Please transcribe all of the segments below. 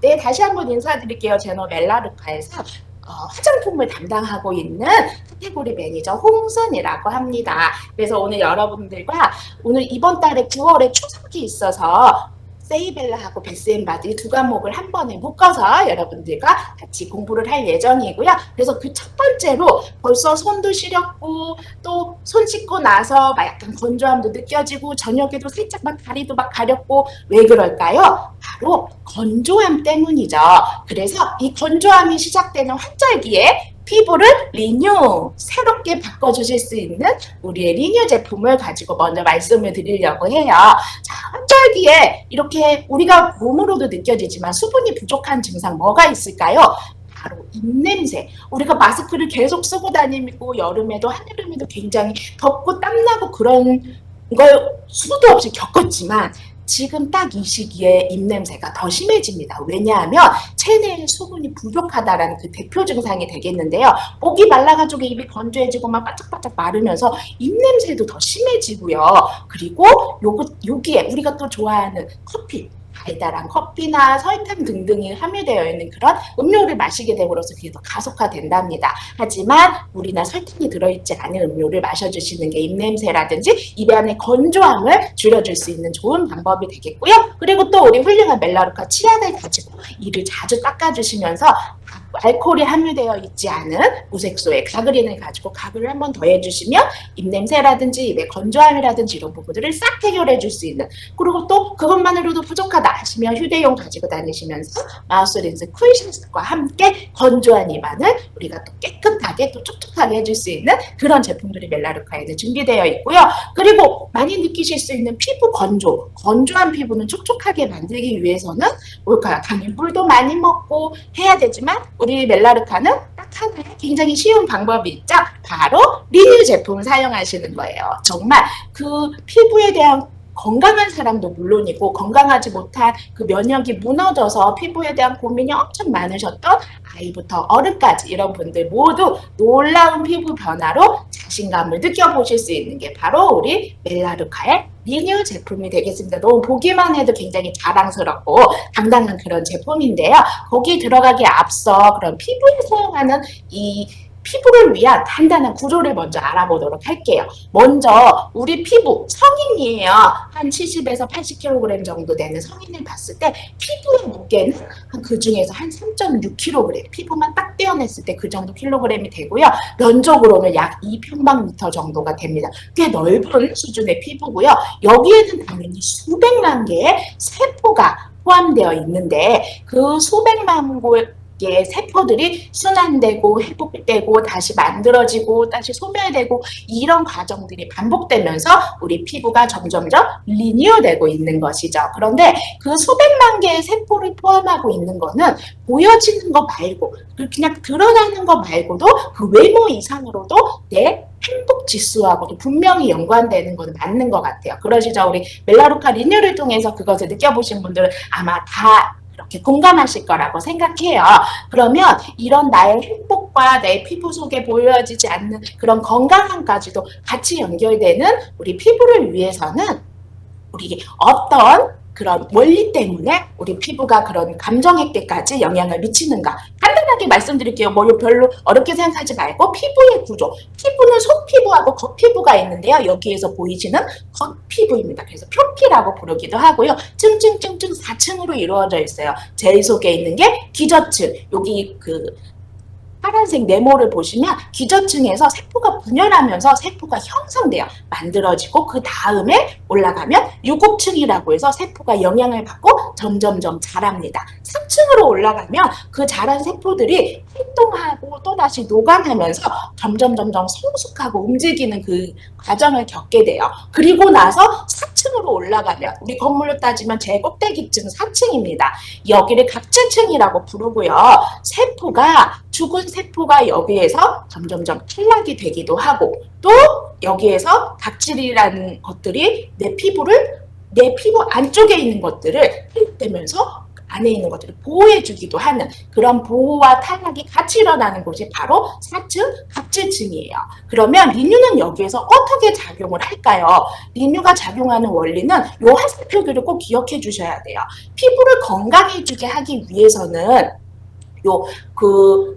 네, 다시 한번 인사드릴게요. 제노 멜라르카에서 화장품을 담당하고 있는 카테고리 매니저 홍순이라고 합니다. 그래서 오늘 여러분들과 오늘 이번 달에 9월에 추석이 있어서 세이벨라하고 베스앤바디 두 과목을 한 번에 묶어서 여러분들과 같이 공부를 할 예정이고요. 그래서 그 첫 번째로 벌써 손도 시렸고 또 손 씻고 나서 막 약간 건조함도 느껴지고 저녁에도 살짝 막 다리도 막 가렵고 왜 그럴까요? 바로 건조함 때문이죠. 그래서 이 건조함이 시작되는 환절기에 피부를 리뉴, 새롭게 바꿔주실 수 있는 우리의 리뉴 제품을 가지고 먼저 말씀을 드리려고 해요. 자, 환절기에 이렇게 우리가 몸으로도 느껴지지만 수분이 부족한 증상 뭐가 있을까요? 바로 입냄새. 우리가 마스크를 계속 쓰고 다니고 여름에도 한여름에도 굉장히 덥고 땀나고 그런 걸 수도 없이 겪었지만 지금 딱 이 시기에 입냄새가 더 심해집니다. 왜냐하면 체내에 수분이 부족하다라는 그 대표 증상이 되겠는데요. 목이 말라가지고 입이 건조해지고 막 바짝바짝 마르면서 입냄새도 더 심해지고요. 그리고 여기에 우리가 또 좋아하는 커피, 달달한 커피나 설탕 등등이 함유되어 있는 그런 음료를 마시게 됨으로써 그게 더 가속화된답니다. 하지만 물이나 설탕이 들어있지 않은 음료를 마셔주시는 게 입냄새라든지 입 안의 건조함을 줄여줄 수 있는 좋은 방법이 되겠고요. 그리고 또 우리 훌륭한 멜라루카 치약을 가지고 이를 자주 닦아주시면서 알코올이 함유되어 있지 않은 무색소의 가그린을 가지고 가글을 한번 더 해주시면 입냄새라든지 입의 건조함이라든지 이런 부분들을 싹 해결해 줄 수 있는, 그리고 또 그것만으로도 부족하다 하시면 휴대용 가지고 다니시면서 마우스 린스 쿨신스과 함께 건조한 입안을 우리가 또 깨끗하게 또 촉촉하게 해줄 수 있는 그런 제품들이 멜라루카에는 준비되어 있고요. 그리고 많이 느끼실 수 있는 피부 건조한 피부는 촉촉하게 만들기 위해서는 뭘까요? 당연히 물도 많이 먹고 해야 되지만 우리 멜라루카는 딱 하나의 굉장히 쉬운 방법이 있죠. 바로 리뉴 제품을 사용하시는 거예요. 정말 그 피부에 대한 건강한 사람도 물론이고 건강하지 못한 그 면역이 무너져서 피부에 대한 고민이 엄청 많으셨던 아이부터 어른까지 이런 분들 모두 놀라운 피부 변화로 자신감을 느껴보실 수 있는 게 바로 우리 멜라루카의 리뉴 제품이 되겠습니다. 너무 보기만 해도 굉장히 자랑스럽고 당당한 그런 제품인데요. 거기 들어가기에 앞서 그런 피부에 사용하는 이 피부를 위한 간단한 구조를 먼저 알아보도록 할게요. 먼저 우리 피부, 성인이에요. 한 70에서 80kg 정도 되는 성인을 봤을 때 피부의 무게는 그 중에서 한 3.6kg, 피부만 딱 떼어냈을 때 그 정도 킬로그램이 되고요. 면적으로는 약 2평방미터 정도가 됩니다. 꽤 넓은 수준의 피부고요. 여기에는 당연히 수백만 개의 세포가 포함되어 있는데 그 수백만 개의 세포들이 순환되고 회복되고 다시 만들어지고 다시 소멸되고 이런 과정들이 반복되면서 우리 피부가 점점점 리뉴되고 있는 것이죠. 그런데 그 수백만 개의 세포를 포함하고 있는 거는 보여지는 거 말고 그냥 드러나는 거 말고도 그 외모 이상으로도 내 행복 지수하고도 분명히 연관되는 건 맞는 것 같아요. 그러시죠? 우리 멜라루카 리뉴를 통해서 그것을 느껴보신 분들은 아마 다 이렇게 공감하실 거라고 생각해요. 그러면 이런 나의 행복과 내 피부 속에 보여지지 않는 그런 건강함까지도 같이 연결되는 우리 피부를 위해서는 우리 어떤 그런 원리 때문에 우리 피부가 그런 감정액대까지 영향을 미치는가 간단하게 말씀드릴게요. 뭐 별로 어렵게 생각하지 말고 피부의 구조, 피부는 속피부하고 겉피부가 있는데요. 여기에서 보이시는 겉피부입니다. 그래서 표피라고 부르기도 하고요. 층층층층 4층으로 이루어져 있어요. 제일 속에 있는 게 기저층, 여기 그 파란색 네모를 보시면 기저층에서 세포가 분열하면서 세포가 형성돼요. 만들어지고 그 다음에 올라가면 유곡층이라고 해서 세포가 영향을 받고 점점점 자랍니다. 3층으로 올라가면 그 자란 세포들이 활동하고 또다시 노감하면서 점점점 성숙하고 움직이는 그 과정을 겪게 돼요. 그리고 나서 4층으로 올라가면 우리 건물로 따지면 제일 꼭대기층 4층입니다. 여기를 각질층이라고 부르고요. 세포가 죽은 세포가 여기에서 점점점 탈락이 되기도 하고 또 여기에서 각질이라는 것들이 내 피부 안쪽에 있는 것들을 흡입되면서 안에 있는 것들을 보호해주기도 하는 그런 보호와 탈락이 같이 일어나는 곳이 바로 4층 각질층이에요. 그러면 리뉴는 여기에서 어떻게 작용을 할까요? 리뉴가 작용하는 원리는 요 화살표기를 꼭 기억해 주셔야 돼요. 피부를 건강해지게 하기 위해서는 요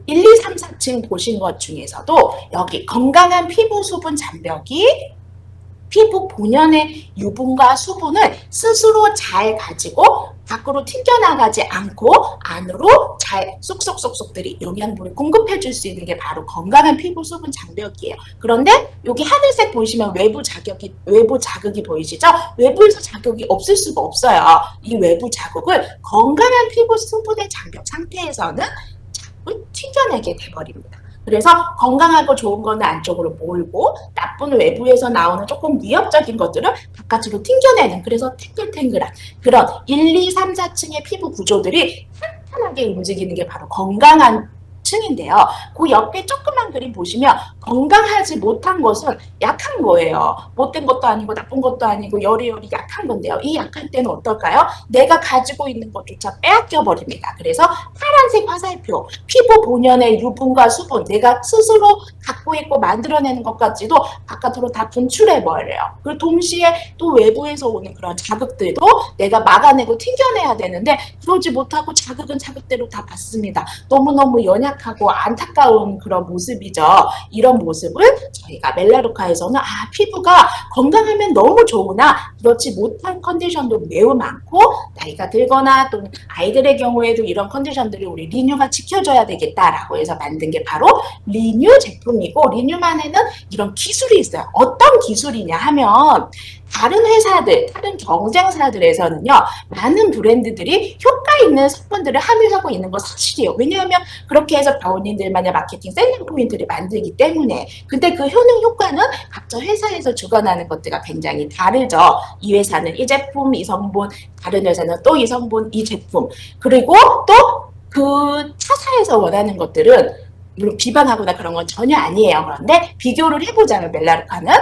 1, 2, 3, 4층 보신 것 중에서도 여기 건강한 피부 수분 장벽이 피부 본연의 유분과 수분을 스스로 잘 가지고 밖으로 튕겨나가지 않고 안으로 잘 쏙쏙쏙쏙들이 영양분을 공급해 줄 수 있는 게 바로 건강한 피부 수분 장벽이에요. 그런데 여기 하늘색 보시면 외부 자극이 보이시죠? 외부에서 자극이 없을 수가 없어요. 이 외부 자극을 건강한 피부 수분의 장벽 상태에서는 자꾸 튕겨내게 돼버립니다. 그래서 건강하고 좋은 거는 안쪽으로 몰고 나쁜 외부에서 나오는 조금 위협적인 것들을 바깥으로 튕겨내는, 그래서 탱글탱글한 그런 1, 2, 3, 4층의 피부 구조들이 탄탄하게 움직이는 게 바로 건강한 층인데요. 그 옆에 조그만 그림 보시면 건강하지 못한 것은 약한 거예요. 못된 것도 아니고 나쁜 것도 아니고 여리여리 약한 건데요. 이 약한 때는 어떨까요? 내가 가지고 있는 것조차 빼앗겨 버립니다. 그래서 파란색 화살표, 피부 본연의 유분과 수분, 내가 스스로 갖고 있고 만들어내는 것까지도 바깥으로 다 분출해 버려요. 그리고 동시에 또 외부에서 오는 그런 자극들도 내가 막아내고 튕겨내야 되는데 그러지 못하고 자극은 자극대로 다 받습니다. 너무너무 연약하고 안타까운 그런 모습이죠. 이런 모습을 저희가 멜라루카에서는 피부가 건강하면 너무 좋으나 그렇지 못한 컨디션도 매우 많고, 나이가 들거나 또는 아이들의 경우에도 이런 컨디션들을 우리 리뉴가 지켜줘야 되겠다라고 해서 만든 게 바로 리뉴 제품이고, 리뉴만에는 이런 기술이 있어요. 어떤 기술이냐 하면 다른 회사들, 다른 경쟁사들에서는요, 많은 브랜드들이 효과 있는 성분들을 함유하고 있는 거 사실이에요. 왜냐하면 그렇게 해서 본인들만의 마케팅 셀링 포인트를 만들기 때문에. 근데 그 효능효과는 각자 회사에서 주관하는 것들과 굉장히 다르죠. 이 회사는 이 제품, 이 성분, 다른 회사는 또 이 성분, 이 제품. 그리고 또 그 타사에서 원하는 것들은 물론 비방하거나 그런 건 전혀 아니에요. 그런데 비교를 해보자면 멜라루카는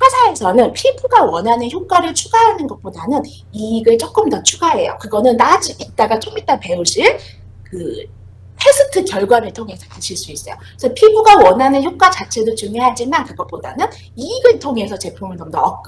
화사에서는 피부가 원하는 효과를 추가하는 것보다는 이익을 조금 더 추가해요. 그거는 이따가 좀 이따 배우실 그 테스트 결과를 통해서 아실 수 있어요. 그래서 피부가 원하는 효과 자체도 중요하지만 그것보다는 이익을 통해서 제품을 좀 더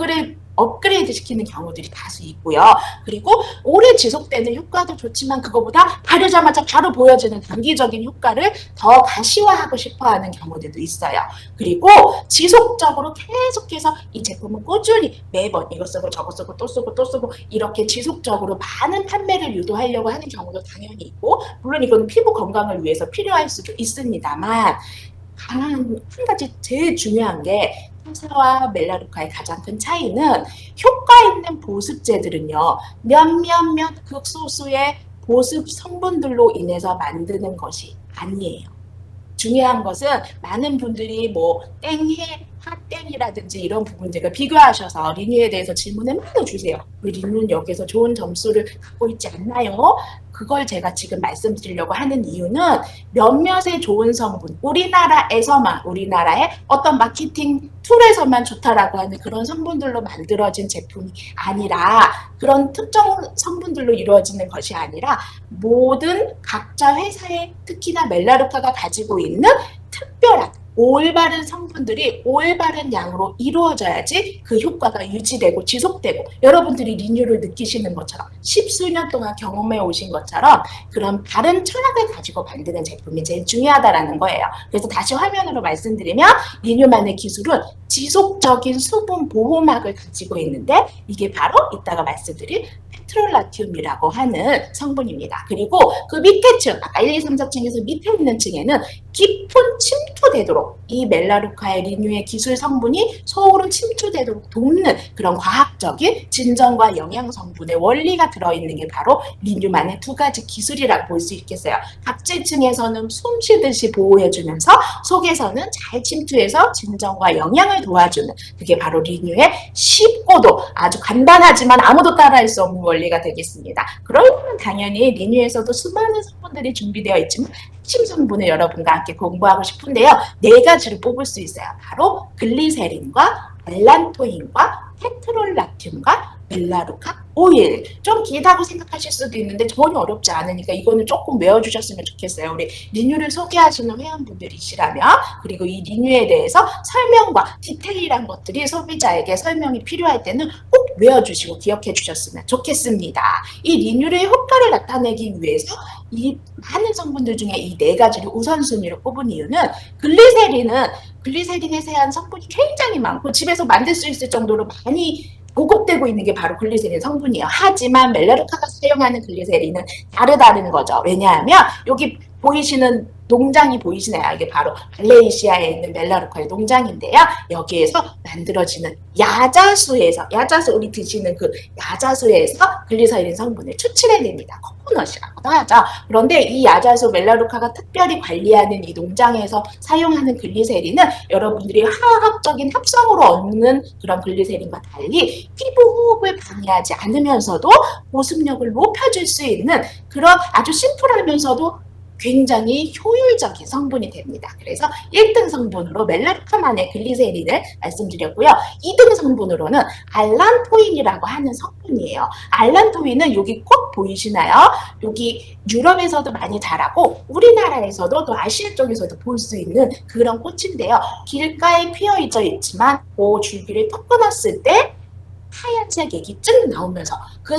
업그레이드 시키는 경우들이 다수 있고요. 그리고 오래 지속되는 효과도 좋지만 그거보다 바르자마자 바로 보여지는 단기적인 효과를 더 가시화하고 싶어하는 경우들도 있어요. 그리고 지속적으로 계속해서 이 제품을 꾸준히 매번 이거 쓰고 저거 쓰고 또 쓰고 또 쓰고 이렇게 지속적으로 많은 판매를 유도하려고 하는 경우도 당연히 있고, 물론 이거는 피부 건강을 위해서 필요할 수도 있습니다만, 한 가지 제일 중요한 게 타사와 멜라루카의 가장 큰 차이는 효과 있는 보습제들은요, 몇몇몇 극소수의 보습 성분들로 인해서 만드는 것이 아니에요. 중요한 것은 많은 분들이 뭐 땡해, 핫땡이라든지 이런 부분들과 비교하셔서 리뉴에 대해서 질문을 많이 주세요. 리뉴는 여기서 좋은 점수를 갖고 있지 않나요? 그걸 제가 지금 말씀드리려고 하는 이유는 몇몇의 좋은 성분, 우리나라의 어떤 마케팅 툴에서만 좋다라고 하는 그런 성분들로 만들어진 제품이 아니라, 그런 특정 성분들로 이루어지는 것이 아니라 모든 각자 회사의, 특히나 멜라루카가 가지고 있는 특별한 올바른 성분들이 올바른 양으로 이루어져야지 그 효과가 유지되고 지속되고, 여러분들이 리뉴를 느끼시는 것처럼 십수년 동안 경험해 오신 것처럼 그런 다른 철학을 가지고 만드는 제품이 제일 중요하다라는 거예요. 그래서 다시 화면으로 말씀드리면 리뉴만의 기술은 지속적인 수분 보호막을 가지고 있는데, 이게 바로 이따가 말씀드릴 페트롤라튬이라고 하는 성분입니다. 그리고 그 밑에 층, 아까 1, 2, 3, 4층에서 밑에 있는 층에는 깊은 침투되도록 이 멜라루카의 리뉴의 기술 성분이 속으로 침투되도록 돕는 그런 과학적인 진정과 영양 성분의 원리가 들어있는 게 바로 리뉴만의 두 가지 기술이라고 볼 수 있겠어요. 각질층에서는 숨 쉬듯이 보호해주면서 속에서는 잘 침투해서 진정과 영양을 도와주는, 그게 바로 리뉴의 쉽고도 아주 간단하지만 아무도 따라할 수 없는 원리가 되겠습니다. 그러려면 당연히 리뉴에서도 수많은 성분들이 준비되어 있지만 핵심 성분을 여러분과 함께 공부하고 싶은데요. 네 가지를 뽑을 수 있어요. 바로 글리세린과 알란토인과 페트롤라튬과 멜라루카 오일. 좀 길다고 생각하실 수도 있는데 전혀 어렵지 않으니까 이거는 조금 외워주셨으면 좋겠어요. 우리 리뉴를 소개하시는 회원분들이시라면. 그리고 이 리뉴에 대해서 설명과 디테일한 것들이 소비자에게 설명이 필요할 때는 꼭 외워주시고 기억해 주셨으면 좋겠습니다. 이 리뉴의 효과를 나타내기 위해서 이 많은 성분들 중에 이 네 가지를 우선순위로 꼽은 이유는 글리세린에 대한 성분이 굉장히 많고 집에서 만들 수 있을 정도로 많이 보급되고 있는 게 바로 글리세린 성분이에요. 하지만 멜라루카가 사용하는 글리세린은 다르다는 거죠. 왜냐하면 여기 보이시는 농장이 보이시나요? 이게 바로 말레이시아에 있는 멜라루카의 농장인데요. 여기에서 만들어지는 야자수에서, 야자수 우리 드시는 그 야자수에서 글리세린 성분을 추출해냅니다. 코코넛이라고도 하죠. 그런데 이 야자수 멜라루카가 특별히 관리하는 이 농장에서 사용하는 글리세린은 여러분들이 화학적인 합성으로 얻는 그런 글리세린과 달리 피부 호흡을 방해하지 않으면서도 보습력을 높여줄 수 있는 그런 아주 심플하면서도 굉장히 효율적인 성분이 됩니다. 그래서 1등 성분으로 멜라루카만의 글리세린을 말씀드렸고요. 2등 성분으로는 알란토인이라고 하는 성분이에요. 알란토인은 여기 꽃 보이시나요? 여기 유럽에서도 많이 자라고 우리나라에서도 또 아시아 쪽에서도 볼 수 있는 그런 꽃인데요. 길가에 피어져 있지만 그 줄기를 톡 끊었을 때 하얀색 액이 쭉 나오면서 그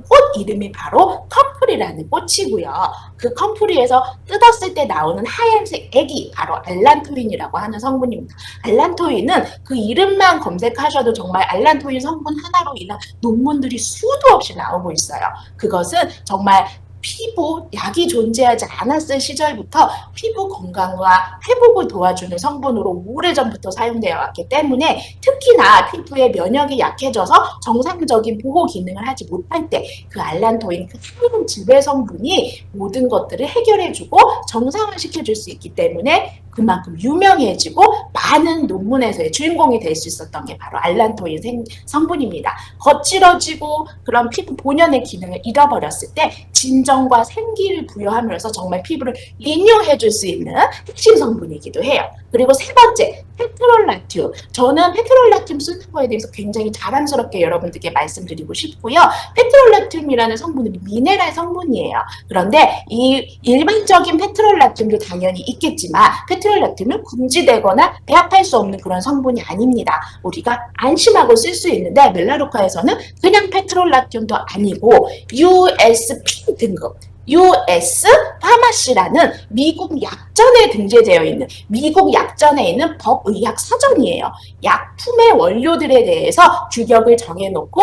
꽃 이름이 바로 컴프리라는 꽃이고요. 그 컴프리에서 뜯었을 때 나오는 하얀색 액이 바로 알란토인이라고 하는 성분입니다. 알란토인은 그 이름만 검색하셔도 정말 알란토인 성분 하나로 인한 논문들이 수도 없이 나오고 있어요. 그것은 정말 피부 약이 존재하지 않았을 시절부터 피부 건강과 회복을 도와주는 성분으로 오래전부터 사용되어 왔기 때문에 특히나 피부의 면역이 약해져서 정상적인 보호 기능을 하지 못할 때 그 알란토인, 그 새로운 지배 성분이 모든 것들을 해결해주고 정상화시켜줄 수 있기 때문에 그만큼 유명해지고 많은 논문에서의 주인공이 될 수 있었던 게 바로 알란토인 성분입니다. 거칠어지고 그런 피부 본연의 기능을 잃어버렸을 때 진정과 생기를 부여하면서 정말 피부를 리뉴해줄 수 있는 핵심 성분이기도 해요. 그리고 세 번째, 페트롤라튬. 저는 페트롤라튬 쓰는 거에 대해서 굉장히 자랑스럽게 여러분들께 말씀드리고 싶고요. 페트롤라튬이라는 성분은 미네랄 성분이에요. 그런데 이 일반적인 페트롤라튬도 당연히 있겠지만 페트롤라튬은 금지되거나 배합할 수 없는 그런 성분이 아닙니다. 우리가 안심하고 쓸 수 있는데 멜라루카에서는 그냥 페트롤라튬도 아니고 USP 등급 US 파마시라는 미국 약전에 등재되어 있는 미국 약전에 있는 법의학 서전이에요. 약품의 원료들에 대해서 규격을 정해놓고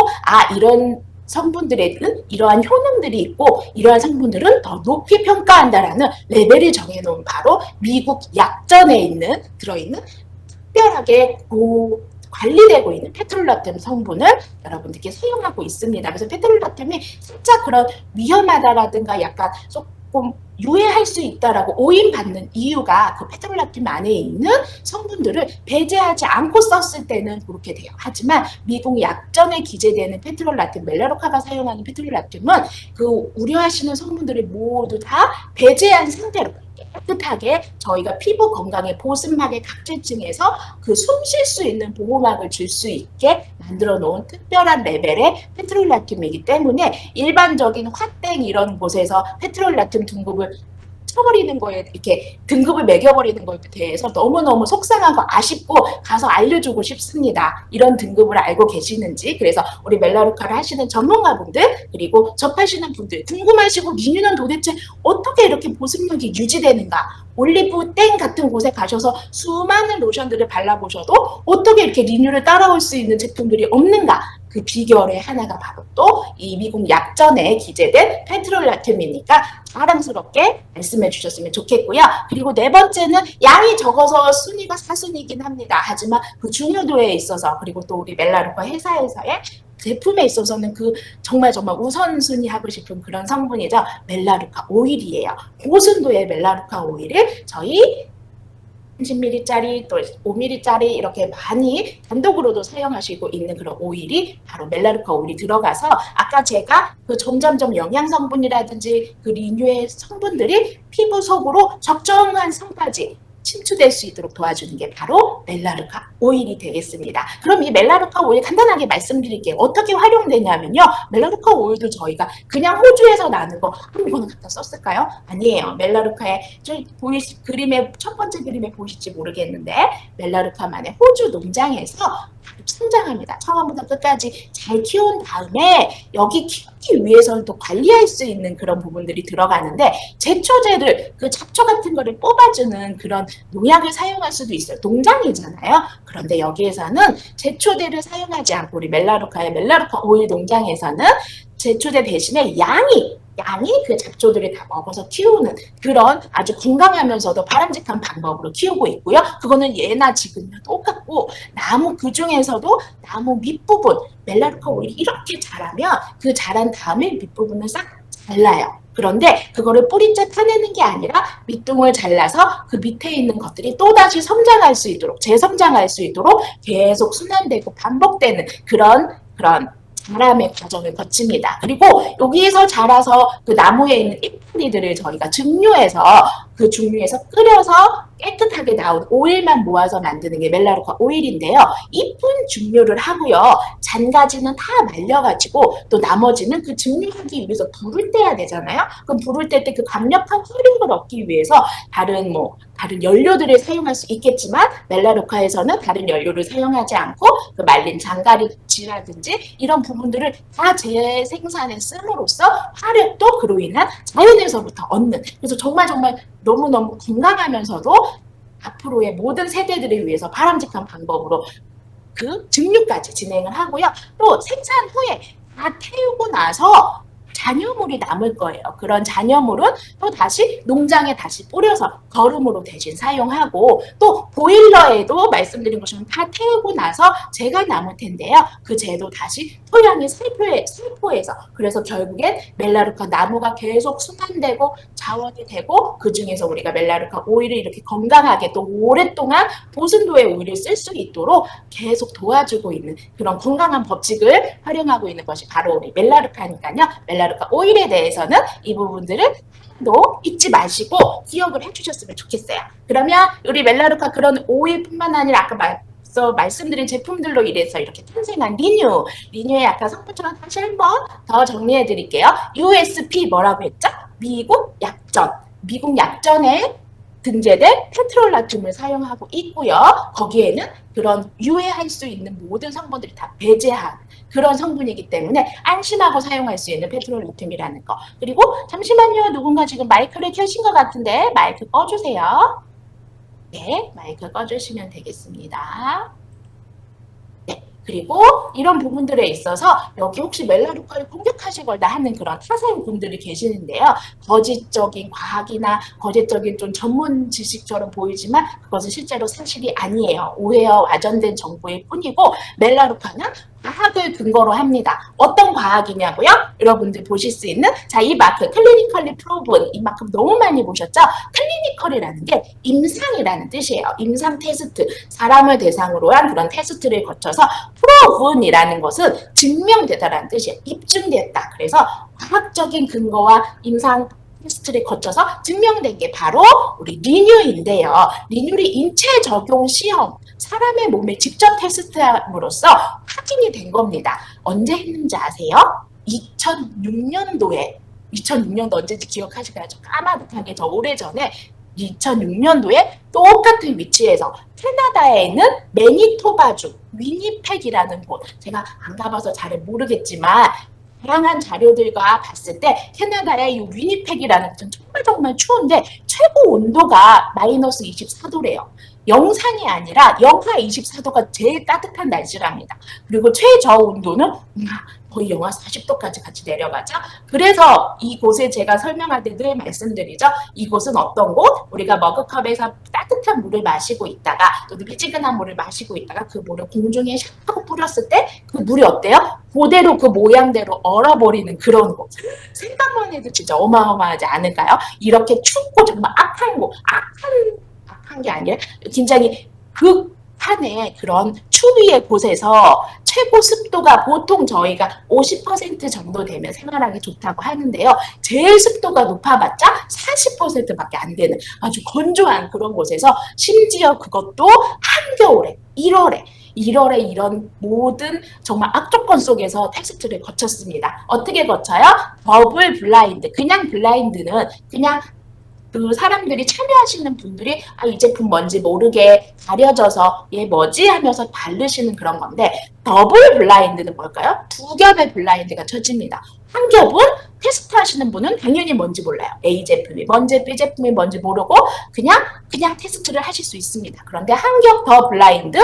이런 성분들에는 이러한 효능들이 있고 이러한 성분들은 더 높이 평가한다라는 레벨을 정해놓은 바로 미국 약전에 들어있는 특별하게 관리되고 있는 페트롤라튬 성분을 여러분들께 사용하고 있습니다. 그래서 페트롤라튬이 살짝 그런 위험하다라든가 약간 조금 유해할 수 있다라고 오인받는 이유가 그 페트롤라튬 안에 있는 성분들을 배제하지 않고 썼을 때는 그렇게 돼요. 하지만 미국 약전에 기재되는 페트롤라튬, 멜라루카가 사용하는 페트롤라튬은 그 우려하시는 성분들을 모두 다 배제한 상태로 깨끗하게 저희가 피부 건강의 보습막의 각질층에서 그 숨 쉴 수 있는 보호막을 줄 수 있게 만들어 놓은 특별한 레벨의 페트롤라튬이기 때문에 일반적인 화땡 이런 곳에서 페트롤라튬 등급을 쳐버리는 거에 이렇게 등급을 매겨버리는 것에 대해서 너무너무 속상하고 아쉽고 가서 알려주고 싶습니다. 이런 등급을 알고 계시는지. 그래서 우리 멜라루카를 하시는 전문가분들 그리고 접하시는 분들 궁금하시고 리뉴는 도대체 어떻게 이렇게 보습력이 유지되는가, 올리브 땡 같은 곳에 가셔서 수많은 로션들을 발라보셔도 어떻게 이렇게 리뉴를 따라올 수 있는 제품들이 없는가, 그 비결의 하나가 바로 또 이 미국 약전에 기재된 페트롤라튬이니까 자랑스럽게 말씀해 주셨으면 좋겠고요. 그리고 네 번째는 양이 적어서 순위가 4순위이긴 합니다. 하지만 그 중요도에 있어서 그리고 또 우리 멜라루카 회사에서의 제품에 있어서는 그 정말 우선순위 하고 싶은 그런 성분이죠. 멜라루카 오일이에요. 고순도의 멜라루카 오일을 저희 30ml짜리 또 5ml짜리 이렇게 많이 단독으로도 사용하시고 있는 그런 오일이 바로 멜라루카 오일이 들어가서 아까 제가 그 점점점 영양 성분이라든지 그 리뉴의 성분들이 피부 속으로 적정한 성까지 침투될 수 있도록 도와주는 게 바로 멜라르카 오일이 되겠습니다. 그럼 이 멜라르카 오일 간단하게 말씀드릴게요. 어떻게 활용되냐면요. 멜라르카 오일도 저희가 그냥 호주에서 나는 거 아무거나 갖다 썼을까요? 아니에요. 멜라르카의 그림의 첫 번째 그림에 보실지 모르겠는데 멜라르카만의 호주 농장에서 성장합니다. 처음부터 끝까지 잘 키운 다음에 여기 키우기 위해서는 또 관리할 수 있는 그런 부분들이 들어가는데 제초제를 그 잡초 같은 거를 뽑아주는 그런 농약을 사용할 수도 있어요. 농장이잖아요. 그런데 여기에서는 제초제를 사용하지 않고 우리 멜라루카의 멜라루카 오일 농장에서는 제초제 대신에 양이 그 잡초들을 다 먹어서 키우는 그런 아주 건강하면서도 바람직한 방법으로 키우고 있고요. 그거는 예나 지금이나 똑같고 나무 그 중에서도 나무 밑부분 멜라루카 오일이 이렇게 자라면 그 자란 다음에 밑부분을 싹 잘라요. 그런데 그거를 뿌리째 파내는 게 아니라 밑둥을 잘라서 그 밑에 있는 것들이 또다시 성장할 수 있도록 재성장할 수 있도록 계속 순환되고 반복되는 그런 자람의 과정을 거칩니다. 그리고 여기에서 자라서 그 나무에 있는 잎뿌리들을 저희가 그 증류에서 끓여서 깨끗하게 나온 오일만 모아서 만드는 게 멜라루카 오일인데요. 잎은 증류를 하고요. 잔가지는 다 말려가지고 또 나머지는 그 증류하기 위해서 불을 떼야 되잖아요. 그럼 불을 뗄 때 그 강력한 화력을 얻기 위해서 다른 연료들을 사용할 수 있겠지만 멜라루카에서는 다른 연료를 사용하지 않고 그 말린 장가지라든지 이런 부분들을 다 재생산에 씀으로써 화력도 그로 인한 자연에서부터 얻는 그래서 정말 너무너무 건강하면서도 앞으로의 모든 세대들을 위해서 바람직한 방법으로 그 증류까지 진행을 하고요. 또 생산 후에 다 태우고 나서 잔여물이 남을 거예요. 그런 잔여물은 또 다시 농장에 다시 뿌려서 거름으로 대신 사용하고 또 보일러에도 말씀드린 것처럼 다 태우고 나서 재가 남을 텐데요. 그 재도 다시 토양의 살포해서 그래서 결국엔 멜라루카 나무가 계속 순환되고 자원이 되고 그 중에서 우리가 멜라루카 오일을 이렇게 건강하게 또 오랫동안 보순도의 오일을 쓸 수 있도록 계속 도와주고 있는 그런 건강한 법칙을 활용하고 있는 것이 바로 우리 멜라루카니까요. 멜라루카 오일에 대해서는 이 부분들을 또 잊지 마시고 기억을 해주셨으면 좋겠어요. 그러면 우리 멜라루카 그런 오일뿐만 아니라 아까 말씀드린 제품들로 인해서 이렇게 탄생한 리뉴의 아까 성분처럼 다시 한번 더 정리해 드릴게요. USP 뭐라고 했죠? 미국 약전에 등재된 페트롤나트륨을 사용하고 있고요. 거기에는 그런 유해할 수 있는 모든 성분들이 다 배제한 그런 성분이기 때문에 안심하고 사용할 수 있는 페트롤나트륨이라는 거. 그리고 잠시만요. 누군가 지금 마이크를 켜신 것 같은데 마이크 꺼주세요. 네, 마이크 꺼주시면 되겠습니다. 네, 그리고 이런 부분들에 있어서 여기 혹시 멜라루카를 공격하시거나 하는 그런 타사분들이 계시는데요. 거짓적인 과학이나 거짓적인 좀 전문 지식처럼 보이지만 그것은 실제로 사실이 아니에요. 오해와 와전된 정보일 뿐이고 멜라루카는 과학을 근거로 합니다. 어떤 과학이냐고요? 여러분들 보실 수 있는 이 마크 클리니컬리 프로븐 이 마크 너무 많이 보셨죠? 클리니컬이라는 게 임상이라는 뜻이에요. 임상 테스트 사람을 대상으로 한 그런 테스트를 거쳐서 프로븐이라는 것은 증명되다라는 뜻이에요. 입증됐다. 그래서 과학적인 근거와 임상 테스트를 거쳐서 증명된 게 바로 우리 리뉴인데요. 리뉴리 인체 적용 시험 사람의 몸에 직접 테스트함으로써 확인이 된 겁니다. 언제 했는지 아세요? 2006년도 언제인지 기억하시나요? 까마득하게 더 오래전에 2006년도에 똑같은 위치에서 캐나다에 있는 매니토바주 위니펙이라는 곳 제가 안 가봐서 잘 모르겠지만 다양한 자료들과 봤을 때 캐나다의 이 위니펙이라는 곳은 정말 추운데 최고 온도가 마이너스 24도래요. 영상이 아니라 영하 24도가 제일 따뜻한 날씨랍니다. 그리고 최저 온도는 거의 영하 40도까지 같이 내려가죠. 그래서 이곳에 제가 설명할 때 늘 말씀드리죠. 이곳은 어떤 곳? 우리가 머그컵에서 따뜻한 물을 마시고 있다가 또 미지근한 물을 마시고 있다가 그 물을 공중에 샥 하고 뿌렸을 때 그 물이 어때요? 그대로 그 모양대로 얼어버리는 그런 곳. 생각만 해도 진짜 어마어마하지 않을까요? 이렇게 춥고 정말 악한 곳, 악한 게 아니라 굉장히 북한의 그런 추위의 곳에서 최고 습도가 보통 저희가 50% 정도 되면 생활하기 좋다고 하는데요. 제일 습도가 높아봤자 40%밖에 안 되는 아주 건조한 그런 곳에서 심지어 그것도 한겨울에 1월에 이런 모든 정말 악조건 속에서 테스트를 거쳤습니다. 어떻게 거쳐요? 더블 블라인드. 그냥 블라인드는 그냥 그 사람들이 참여하시는 분들이 이 제품 뭔지 모르게 가려져서 얘 뭐지 하면서 바르시는 그런 건데 더블 블라인드는 뭘까요? 두 겹의 블라인드가 쳐집니다. 한 겹은 테스트 하시는 분은 당연히 뭔지 몰라요. A 제품이 뭔지 B 제품이 뭔지 모르고 그냥 테스트를 하실 수 있습니다. 그런데 한 겹 더 블라인드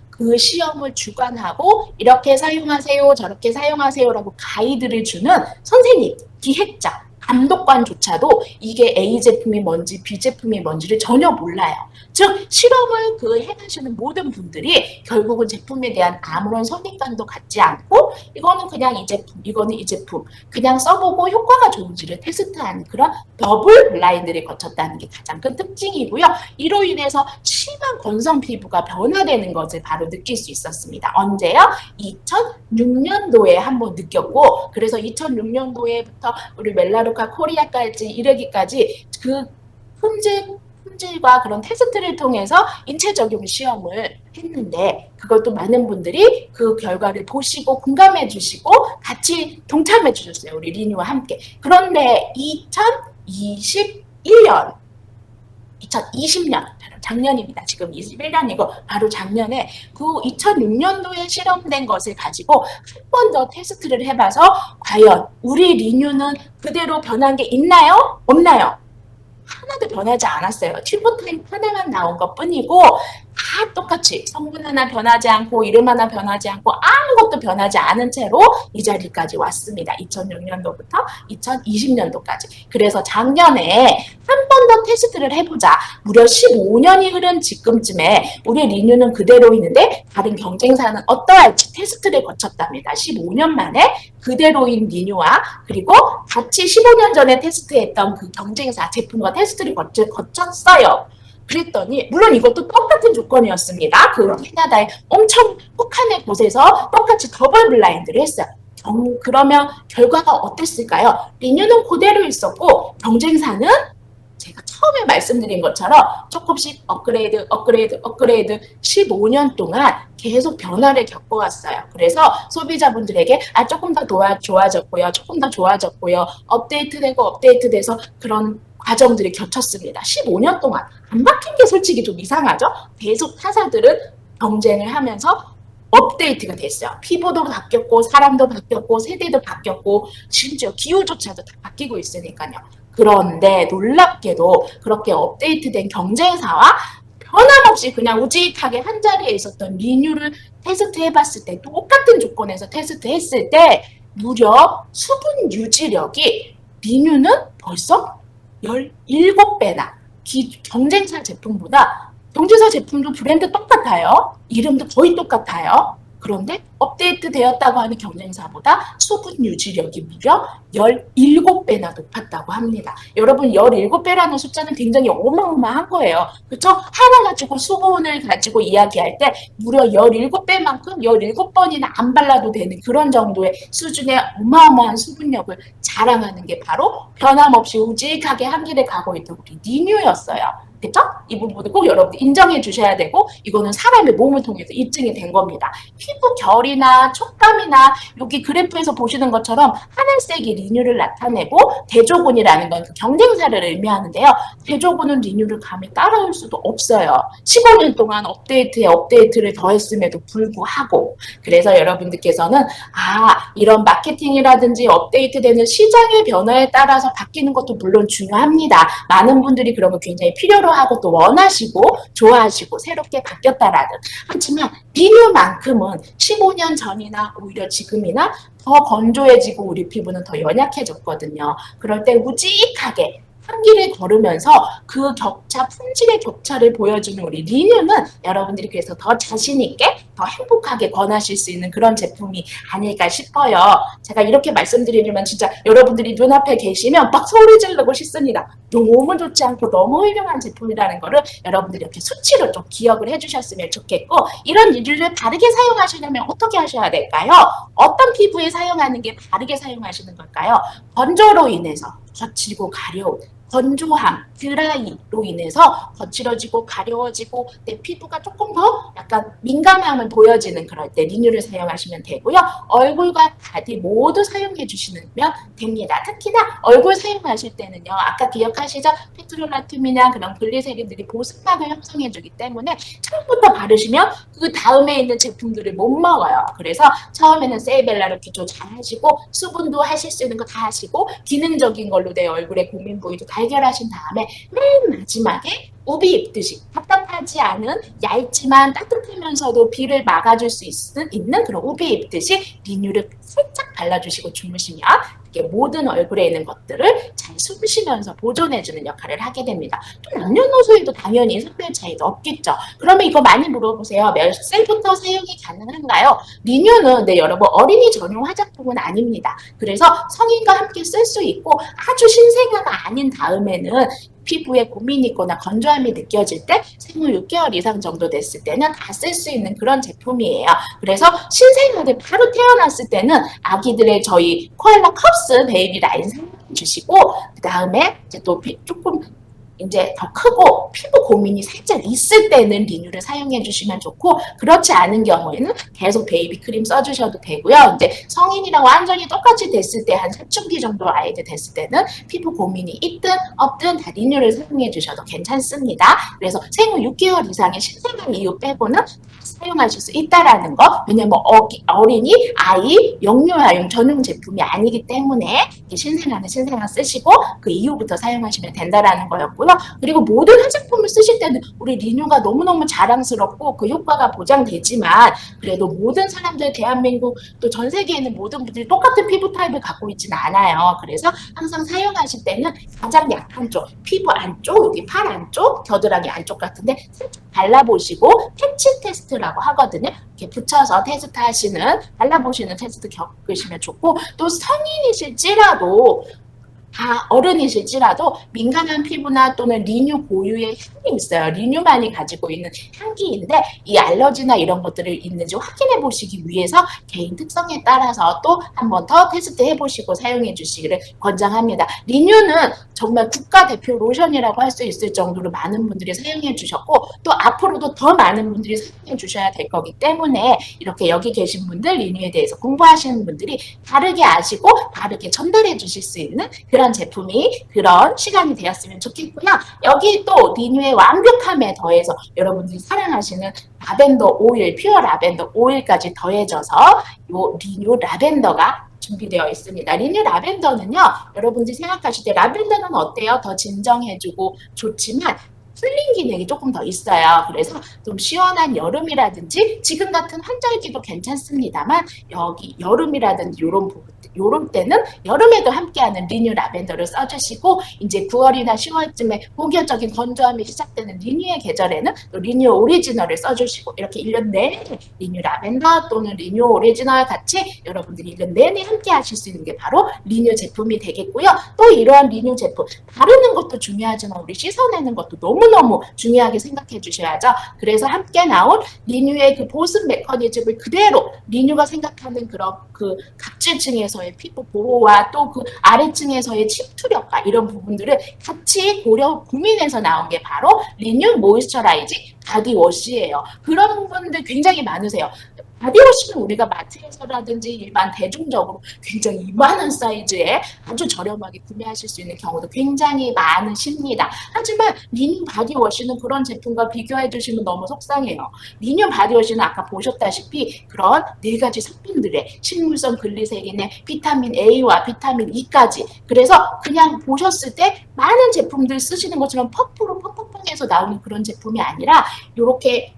그 시험을 주관하고 이렇게 사용하세요 저렇게 사용하세요라고 가이드를 주는 선생님, 기획자, 감독관조차도 이게 A 제품이 뭔지 B 제품이 뭔지를 전혀 몰라요. 즉 실험을 해가시는 모든 분들이 결국은 제품에 대한 아무런 선입관도 갖지 않고 이거는 그냥 이 제품, 이거는 이 제품 그냥 써보고 효과가 좋은지를 테스트하는 그런 더블 블라인드를 거쳤다는 게 가장 큰 특징이고요. 이로 인해서 심한 건성 피부가 변화되는 것을 바로 느낄 수 있었습니다. 언제요? 2006년도에 한번 느꼈고 그래서 2006년도에부터 우리 멜라루카 코리아까지 이르기까지 그 품질과 그런 테스트를 통해서 인체 적용 시험을 했는데 그것도 많은 분들이 그 결과를 보시고 공감해 주시고 같이 동참해 주셨어요. 우리 리뉴와 함께. 그런데 2020년 작년입니다. 지금 21년이고 바로 작년에 그 2006년도에 실험된 것을 가지고 한 번 더 테스트를 해봐서 과연 우리 리뉴는 그대로 변한 게 있나요? 없나요? 하나도 변하지 않았어요. 튜브 타입 하나만 나온 것 뿐이고 다 똑같이 성분 하나 변하지 않고 이름 하나 변하지 않고 아무것도 변하지 않은 채로 이 자리까지 왔습니다. 2006년도부터 2020년도까지. 그래서 작년에 한 번 더 테스트를 해보자. 무려 15년이 흐른 지금쯤에 우리 리뉴는 그대로 있는데 다른 경쟁사는 어떠할지 테스트를 거쳤답니다. 15년 만에 그대로인 리뉴와 그리고 같이 15년 전에 테스트했던 그 경쟁사 제품과 테스트를 거쳤어요. 그랬더니 물론 이것도 똑같은 조건이었습니다. 그 캐나다의 엄청 혹한의 곳에서 똑같이 더블 블라인드를 했어요. 그러면 결과가 어땠을까요? 리뉴는 그대로 있었고 경쟁사는 제가 처음에 말씀드린 것처럼 조금씩 업그레이드 15년 동안 계속 변화를 겪어왔어요. 그래서 소비자분들에게 조금 더 좋아졌고요. 조금 더 좋아졌고요. 업데이트돼서 그런 과정들이 겹쳤습니다. 15년 동안 안 바뀐 게 솔직히 좀 이상하죠? 계속 타사들은 경쟁을 하면서 업데이트가 됐어요. 피부도 바뀌었고 사람도 바뀌었고 세대도 바뀌었고 심지어 기후조차도 다 바뀌고 있으니까요. 그런데 놀랍게도 그렇게 업데이트된 경쟁사와 변함없이 그냥 우직하게 한자리에 있었던 리뉴를 테스트해봤을 때 똑같은 조건에서 테스트했을 때 무려 수분 유지력이 리뉴는 벌써 17배나 경쟁사 제품보다 경쟁사 제품도 브랜드 똑같아요. 이름도 거의 똑같아요. 그런데 업데이트 되었다고 하는 경쟁사보다 수분 유지력이 무려 17배나 높았다고 합니다. 여러분 17배라는 숫자는 굉장히 어마어마한 거예요. 그렇죠? 하나 가지고 수분을 가지고 이야기할 때 무려 17배만큼 17번이나 안 발라도 되는 그런 정도의 수준의 어마어마한 수분력을 자랑하는 게 바로 변함없이 우직하게 한 길을 가고 있던 우리 리뉴였어요. 그쵸? 이 부분을 꼭 여러분들 인정해 주셔야 되고 이거는 사람의 몸을 통해서 입증이 된 겁니다. 피부 결이나 촉감이나 여기 그래프에서 보시는 것처럼 하늘색이 리뉴를 나타내고 대조군이라는 건 그 경쟁사를 의미하는데요. 대조군은 리뉴를 감히 따라올 수도 없어요. 15년 동안 업데이트에 업데이트를 더했음에도 불구하고 그래서 여러분들께서는 이런 마케팅이라든지 업데이트되는 시장의 변화에 따라서 바뀌는 것도 물론 중요합니다. 많은 분들이 그런 거 굉장히 필요로 하고 또 원하시고 좋아하시고 새롭게 바뀌었다라는 하지만 리뉴만큼은 15년 전이나 오히려 지금이나 더 건조해지고 우리 피부는 더 연약해졌거든요. 그럴 때 우직하게 한 길을 걸으면서 그 품질의 격차를 보여주는 우리 리뉴는 여러분들이 그래서 더 자신있게 더 행복하게 권하실 수 있는 그런 제품이 아닐까 싶어요. 제가 이렇게 말씀드리려면 진짜 여러분들이 눈앞에 계시면 막 소리 지르고 싶습니다. 너무 좋지 않고 너무 훌륭한 제품이라는 거를 여러분들이 이렇게 수치로 좀 기억을 해주셨으면 좋겠고, 이런 리뉴를 바르게 사용하시려면 어떻게 하셔야 될까요? 어떤 피부에 사용하는 게 바르게 사용하시는 걸까요? 건조로 인해서 거칠고 가려운 건조함, 드라이로 인해서 거칠어지고 가려워지고 내 피부가 조금 더 약간 민감함을 보여지는 그럴 때 리뉴를 사용하시면 되고요. 얼굴과 바디 모두 사용해 주시면 됩니다. 특히나 얼굴 사용하실 때는요. 아까 기억하시죠? 페트롤라툼이나 그런 글리세린들이 보습막을 형성해 주기 때문에 처음부터 바르시면 그 다음에 있는 제품들을 못 먹어요. 그래서 처음에는 세이벨라를 기초 잘 하시고 수분도 하실 수 있는 거 다 하시고 기능적인 걸로 내 얼굴의 고민 부위도 다 해결하신 다음에 맨 마지막에 우비 입듯이 답답하지 않은 얇지만 따뜻하면서도 비를 막아줄 수 있는 그런 우비 입듯이 리뉴를 살짝 발라주시고 주무시면 모든 얼굴에 있는 것들을 잘 숨쉬면서 보존해주는 역할을 하게 됩니다. 또 남녀노소에도 당연히 색별 차이도 없겠죠. 그러면 이거 많이 물어보세요. 몇 살부터 사용이 가능한가요? 리뉴는 여러분 어린이 전용 화장품은 아닙니다. 그래서 성인과 함께 쓸 수 있고 아주 신생아가 아닌 다음에는 피부에 고민이 있거나 건조함이 느껴질 때 생후 6개월 이상 정도 됐을 때는 다 쓸 수 있는 그런 제품이에요. 그래서 신생아들 바로 태어났을 때는 아기들의 저희 코알라 컵스 베이비 라인 사용해 주시고 그 다음에 이제 또 조금 이제 더 크고 피부 고민이 살짝 있을 때는 리뉴를 사용해 주시면 좋고, 그렇지 않은 경우에는 계속 베이비 크림 써주셔도 되고요. 이제 성인이랑 완전히 똑같이 됐을 때 한 사춘기 정도 아이들 됐을 때는 피부 고민이 있든 없든 다 리뉴를 사용해 주셔도 괜찮습니다. 그래서 생후 6개월 이상의 신생아 이후 빼고는 사용하실 수 있다라는 거. 왜냐면 어린이, 아이, 영유아용 전용 제품이 아니기 때문에 신생아는 신생아 쓰시고 그 이후부터 사용하시면 된다라는 거였고요. 그리고 모든 화장품을 쓰실 때는 우리 리뉴가 너무너무 자랑스럽고 그 효과가 보장되지만 그래도 모든 사람들 대한민국 또 전 세계에 있는 모든 분들이 똑같은 피부 타입을 갖고 있지는 않아요. 그래서 항상 사용하실 때는 가장 약한 쪽, 피부 안쪽, 여기 팔 안쪽, 겨드랑이 안쪽 같은데 살짝 발라보시고 패치 테스트라고 하거든요. 이렇게 붙여서 테스트 하시는, 발라보시는 테스트 겪으시면 좋고, 또 성인이실지라도 어른이실지라도 민감한 피부나 또는 리뉴 고유의 향이 있어요. 리뉴만이 가지고 있는 향기인데 이 알러지나 이런 것들을 있는지 확인해 보시기 위해서 개인 특성에 따라서 또 한 번 더 테스트 해보시고 사용해 주시기를 권장합니다. 리뉴는 정말 국가대표 로션이라고 할 수 있을 정도로 많은 분들이 사용해 주셨고 또 앞으로도 더 많은 분들이 사용해 주셔야 될 거기 때문에 이렇게 여기 계신 분들, 리뉴에 대해서 공부하시는 분들이 바르게 아시고 바르게 전달해 주실 수 있는 그런 제품이 그런 시간이 되었으면 좋겠고요. 여기 또 리뉴의 완벽함에 더해서 여러분들이 사랑하시는 라벤더 오일, 퓨어 라벤더 오일까지 더해져서 요 리뉴 라벤더가 준비되어 있습니다. 리뉴 라벤더는요, 여러분들이 생각하실 때 라벤더는 어때요? 더 진정해주고 좋지만 쿨링 기능이 조금 더 있어요. 그래서 좀 시원한 여름이라든지 지금 같은 환절기도 괜찮습니다만 여기 여름이라든지 요런 때는 여름에도 함께하는 리뉴 라벤더를 써주시고 이제 9월이나 10월쯤에 본격적인 건조함이 시작되는 리뉴의 계절에는 또 리뉴 오리지널을 써주시고 이렇게 1년 내내 리뉴 라벤더 또는 리뉴 오리지널 같이 여러분들이 1년 내내 함께 하실 수 있는 게 바로 리뉴 제품이 되겠고요. 또 이러한 리뉴 제품 바르는 것도 중요하지만 우리 씻어내는 것도 너무너무 중요하게 생각해 주셔야죠. 그래서 함께 나온 리뉴의 그 보습 메커니즘을 그대로 리뉴가 생각하는 그런 그 각질층에서의 피부 보호와 또 그 아래층에서의 침투력과 이런 부분들을 같이 고민해서 나온 게 바로 리뉴 모이스처라이징 바디워시예요. 그런 분들 굉장히 많으세요. 바디워시는 우리가 마트에서라든지 일반 대중적으로 굉장히 이만한 사이즈에 아주 저렴하게 구매하실 수 있는 경우도 굉장히 많으십니다. 하지만 리뉴 바디워시는 그런 제품과 비교해 주시면 너무 속상해요. 리뉴 바디워시는 아까 보셨다시피 그런 4가지 성분들의 식물성 글리세린에 비타민 A와 비타민 E까지, 그래서 그냥 보셨을 때 많은 제품들 쓰시는 것처럼 펌프로 펌펌해서 나오는 그런 제품이 아니라 이렇게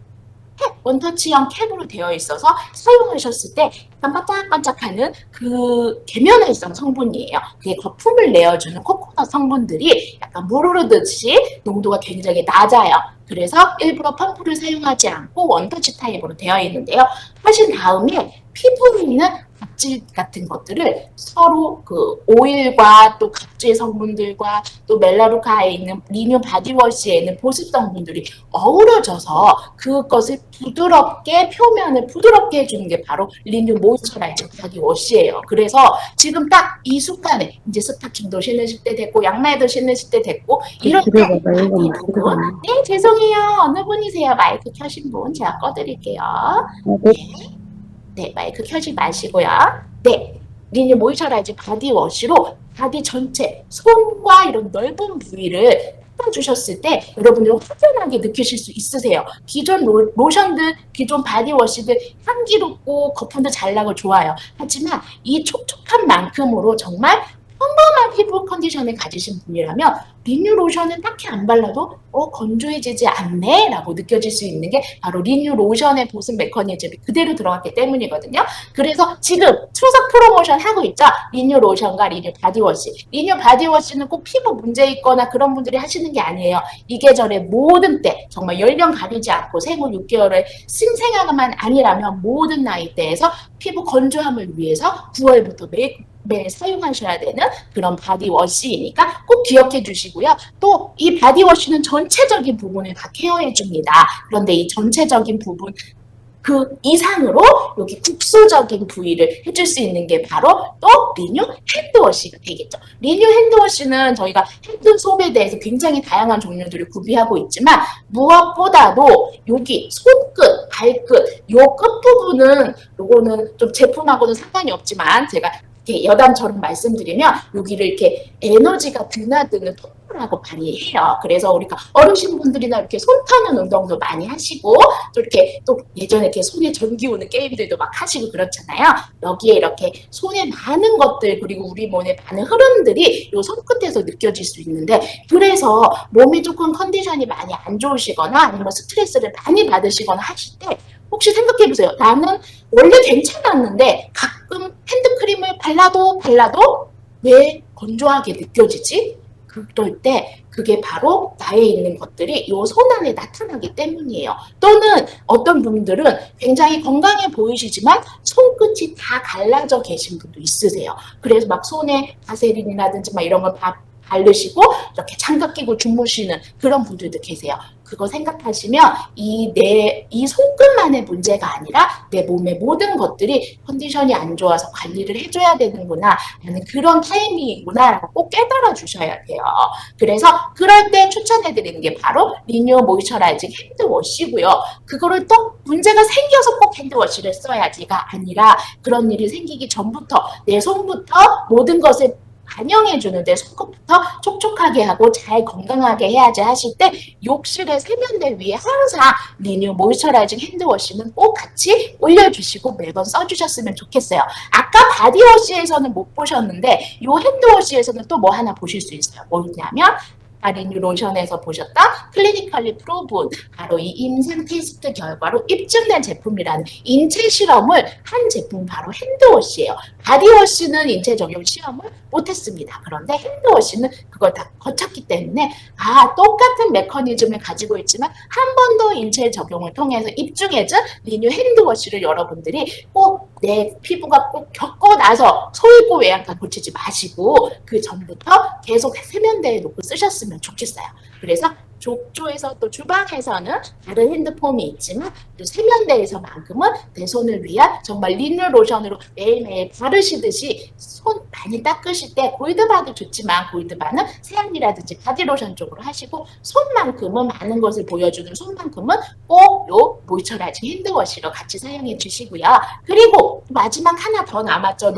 원터치형 캡으로 되어 있어서 사용하셨을 때 약간 반짝반짝하는 그 계면활성 성분이에요. 그게 거품을 내어주는 코코넛 성분들이 약간 물 흐르듯이 농도가 굉장히 낮아요. 그래서 일부러 펌프를 사용하지 않고 원터치 타입으로 되어 있는데요. 하신 다음에 피부에 있는 각질 같은 것들을 서로 그 오일과 또 각질 성분들과 또 멜라루카에 있는 리뉴 바디워시에 있는 보습 성분들이 어우러져서 그것을 부드럽게 표면을 부드럽게 해주는 게 바로 리뉴 모이스처라이징 바디워시예요. 그래서 지금 딱 이 순간에 이제 스타킹도 신으실 때 됐고 양말도 신으실 때 됐고 이럴 때 이 부분 네 죄송해요. 어느 분이세요? 마이크 켜신 분 제가 꺼드릴게요. 네, 마이크 켜지 마시고요. 네, 리뉴 모이처라이징 바디워시로 바디 전체, 손과 이런 넓은 부위를 닦아주셨을 때 여러분들은 확연하게 느끼실 수 있으세요. 기존 로션들, 기존 바디워시들 향기롭고 거품도 잘 나고 좋아요. 하지만 이 촉촉한 만큼으로 정말 평범한 피부 컨디션을 가지신 분이라면 리뉴 로션은 딱히 안 발라도 건조해지지 않네 라고 느껴질 수 있는 게 바로 리뉴 로션의 보습 메커니즘이 그대로 들어갔기 때문이거든요. 그래서 지금 추석 프로모션 하고 있죠. 리뉴 로션과 리뉴 바디워시. 리뉴 바디워시는 꼭 피부 문제 있거나 그런 분들이 하시는 게 아니에요. 이 계절의 모든 때 정말 연령 가리지 않고 생후 6개월의 신생아만 아니라면 모든 나이대에서 피부 건조함을 위해서 9월부터 매일 사용하셔야 되는 그런 바디워시이니까 꼭 기억해 주시고요. 또 이 바디워시는 전체적인 부분을 다 케어해 줍니다. 그런데 이 전체적인 부분 그 이상으로 여기 국소적인 부위를 해줄 수 있는 게 바로 또 리뉴 핸드워시가 되겠죠. 리뉴 핸드워시는 저희가 핸드솜에 대해서 굉장히 다양한 종류들을 구비하고 있지만 무엇보다도 여기 손끝, 발끝 요 끝부분은 요거는 좀 제품하고는 상관이 없지만 제가 이렇게 여담처럼 말씀드리면 여기를 이렇게 에너지가 드나드는 톤이라고 많이 해요. 그래서 우리가 어르신분들이나 이렇게 손 터는 운동도 많이 하시고 또 이렇게 또 예전에 이렇게 손에 전기 오는 게임들도 막 하시고 그렇잖아요. 여기에 이렇게 손에 많은 것들 그리고 우리 몸에 많은 흐름들이 이 손끝에서 느껴질 수 있는데 그래서 몸이 조금 컨디션이 많이 안 좋으시거나 아니면 스트레스를 많이 받으시거나 하실 때 혹시 생각해보세요. 나는 원래 괜찮았는데 가끔 핸드크림을 발라도 왜 건조하게 느껴지지? 그럴 때 그게 바로 나에 있는 것들이 이 손 안에 나타나기 때문이에요. 또는 어떤 분들은 굉장히 건강해 보이시지만 손끝이 다 갈라져 계신 분도 있으세요. 그래서 막 손에 바세린이라든지 막 이런 걸 바르시고 이렇게 장갑 끼고 주무시는 그런 분들도 계세요. 그거 생각하시면 이 손끝만의 문제가 아니라 내 몸의 모든 것들이 컨디션이 안 좋아서 관리를 해줘야 되는구나 하는 그런 타이밍이구나라고 꼭 깨달아 주셔야 돼요. 그래서 그럴 때 추천해드리는 게 바로 리뉴 모이처라이징 핸드워시고요. 그거를 또 문제가 생겨서 꼭 핸드워시를 써야지가 아니라 그런 일이 생기기 전부터 내 손부터 모든 것을 반영해주는데 손끝부터 촉촉하게 하고 잘 건강하게 해야지 하실 때 욕실의 세면대 위에 항상 리뉴 모이처라이징 핸드워시는 꼭 같이 올려주시고 매번 써주셨으면 좋겠어요. 아까 바디워시에서는 못 보셨는데 이 핸드워시에서는 또 뭐 하나 보실 수 있어요. 뭐냐면 리뉴 로션에서 보셨던 클리니컬리 프로분 바로 이 임상 테스트 결과로 입증된 제품이라는 인체 실험을 한 제품 바로 핸드워시예요. 바디워시는 인체 적용 실험을 못했습니다. 그런데 핸드워시는 그걸 다 거쳤기 때문에 똑같은 메커니즘을 가지고 있지만 한 번 더 인체 적용을 통해서 입증해준 리뉴 핸드워시를 여러분들이 꼭 내 피부가 꼭 겪고 나서 소일고 외양간 고치지 마시고 그 전부터 계속 세면대에 놓고 쓰셨으면 좋겠어요. 그래서 족조에서 또 주방에서는 다른 핸드폼이 있지만 또 세면대에서만큼은 내 손을 위한 정말 리뉴 로션으로 매일매일 바르시듯이 손 많이 닦으실 때 골드바도 좋지만 골드바는 세안이라든지 바디로션 쪽으로 하시고 손만큼은 많은 것을 보여주는 손만큼은 꼭 요 모이처라이징 핸드워시로 같이 사용해 주시고요. 그리고 마지막 하나 더 남았죠.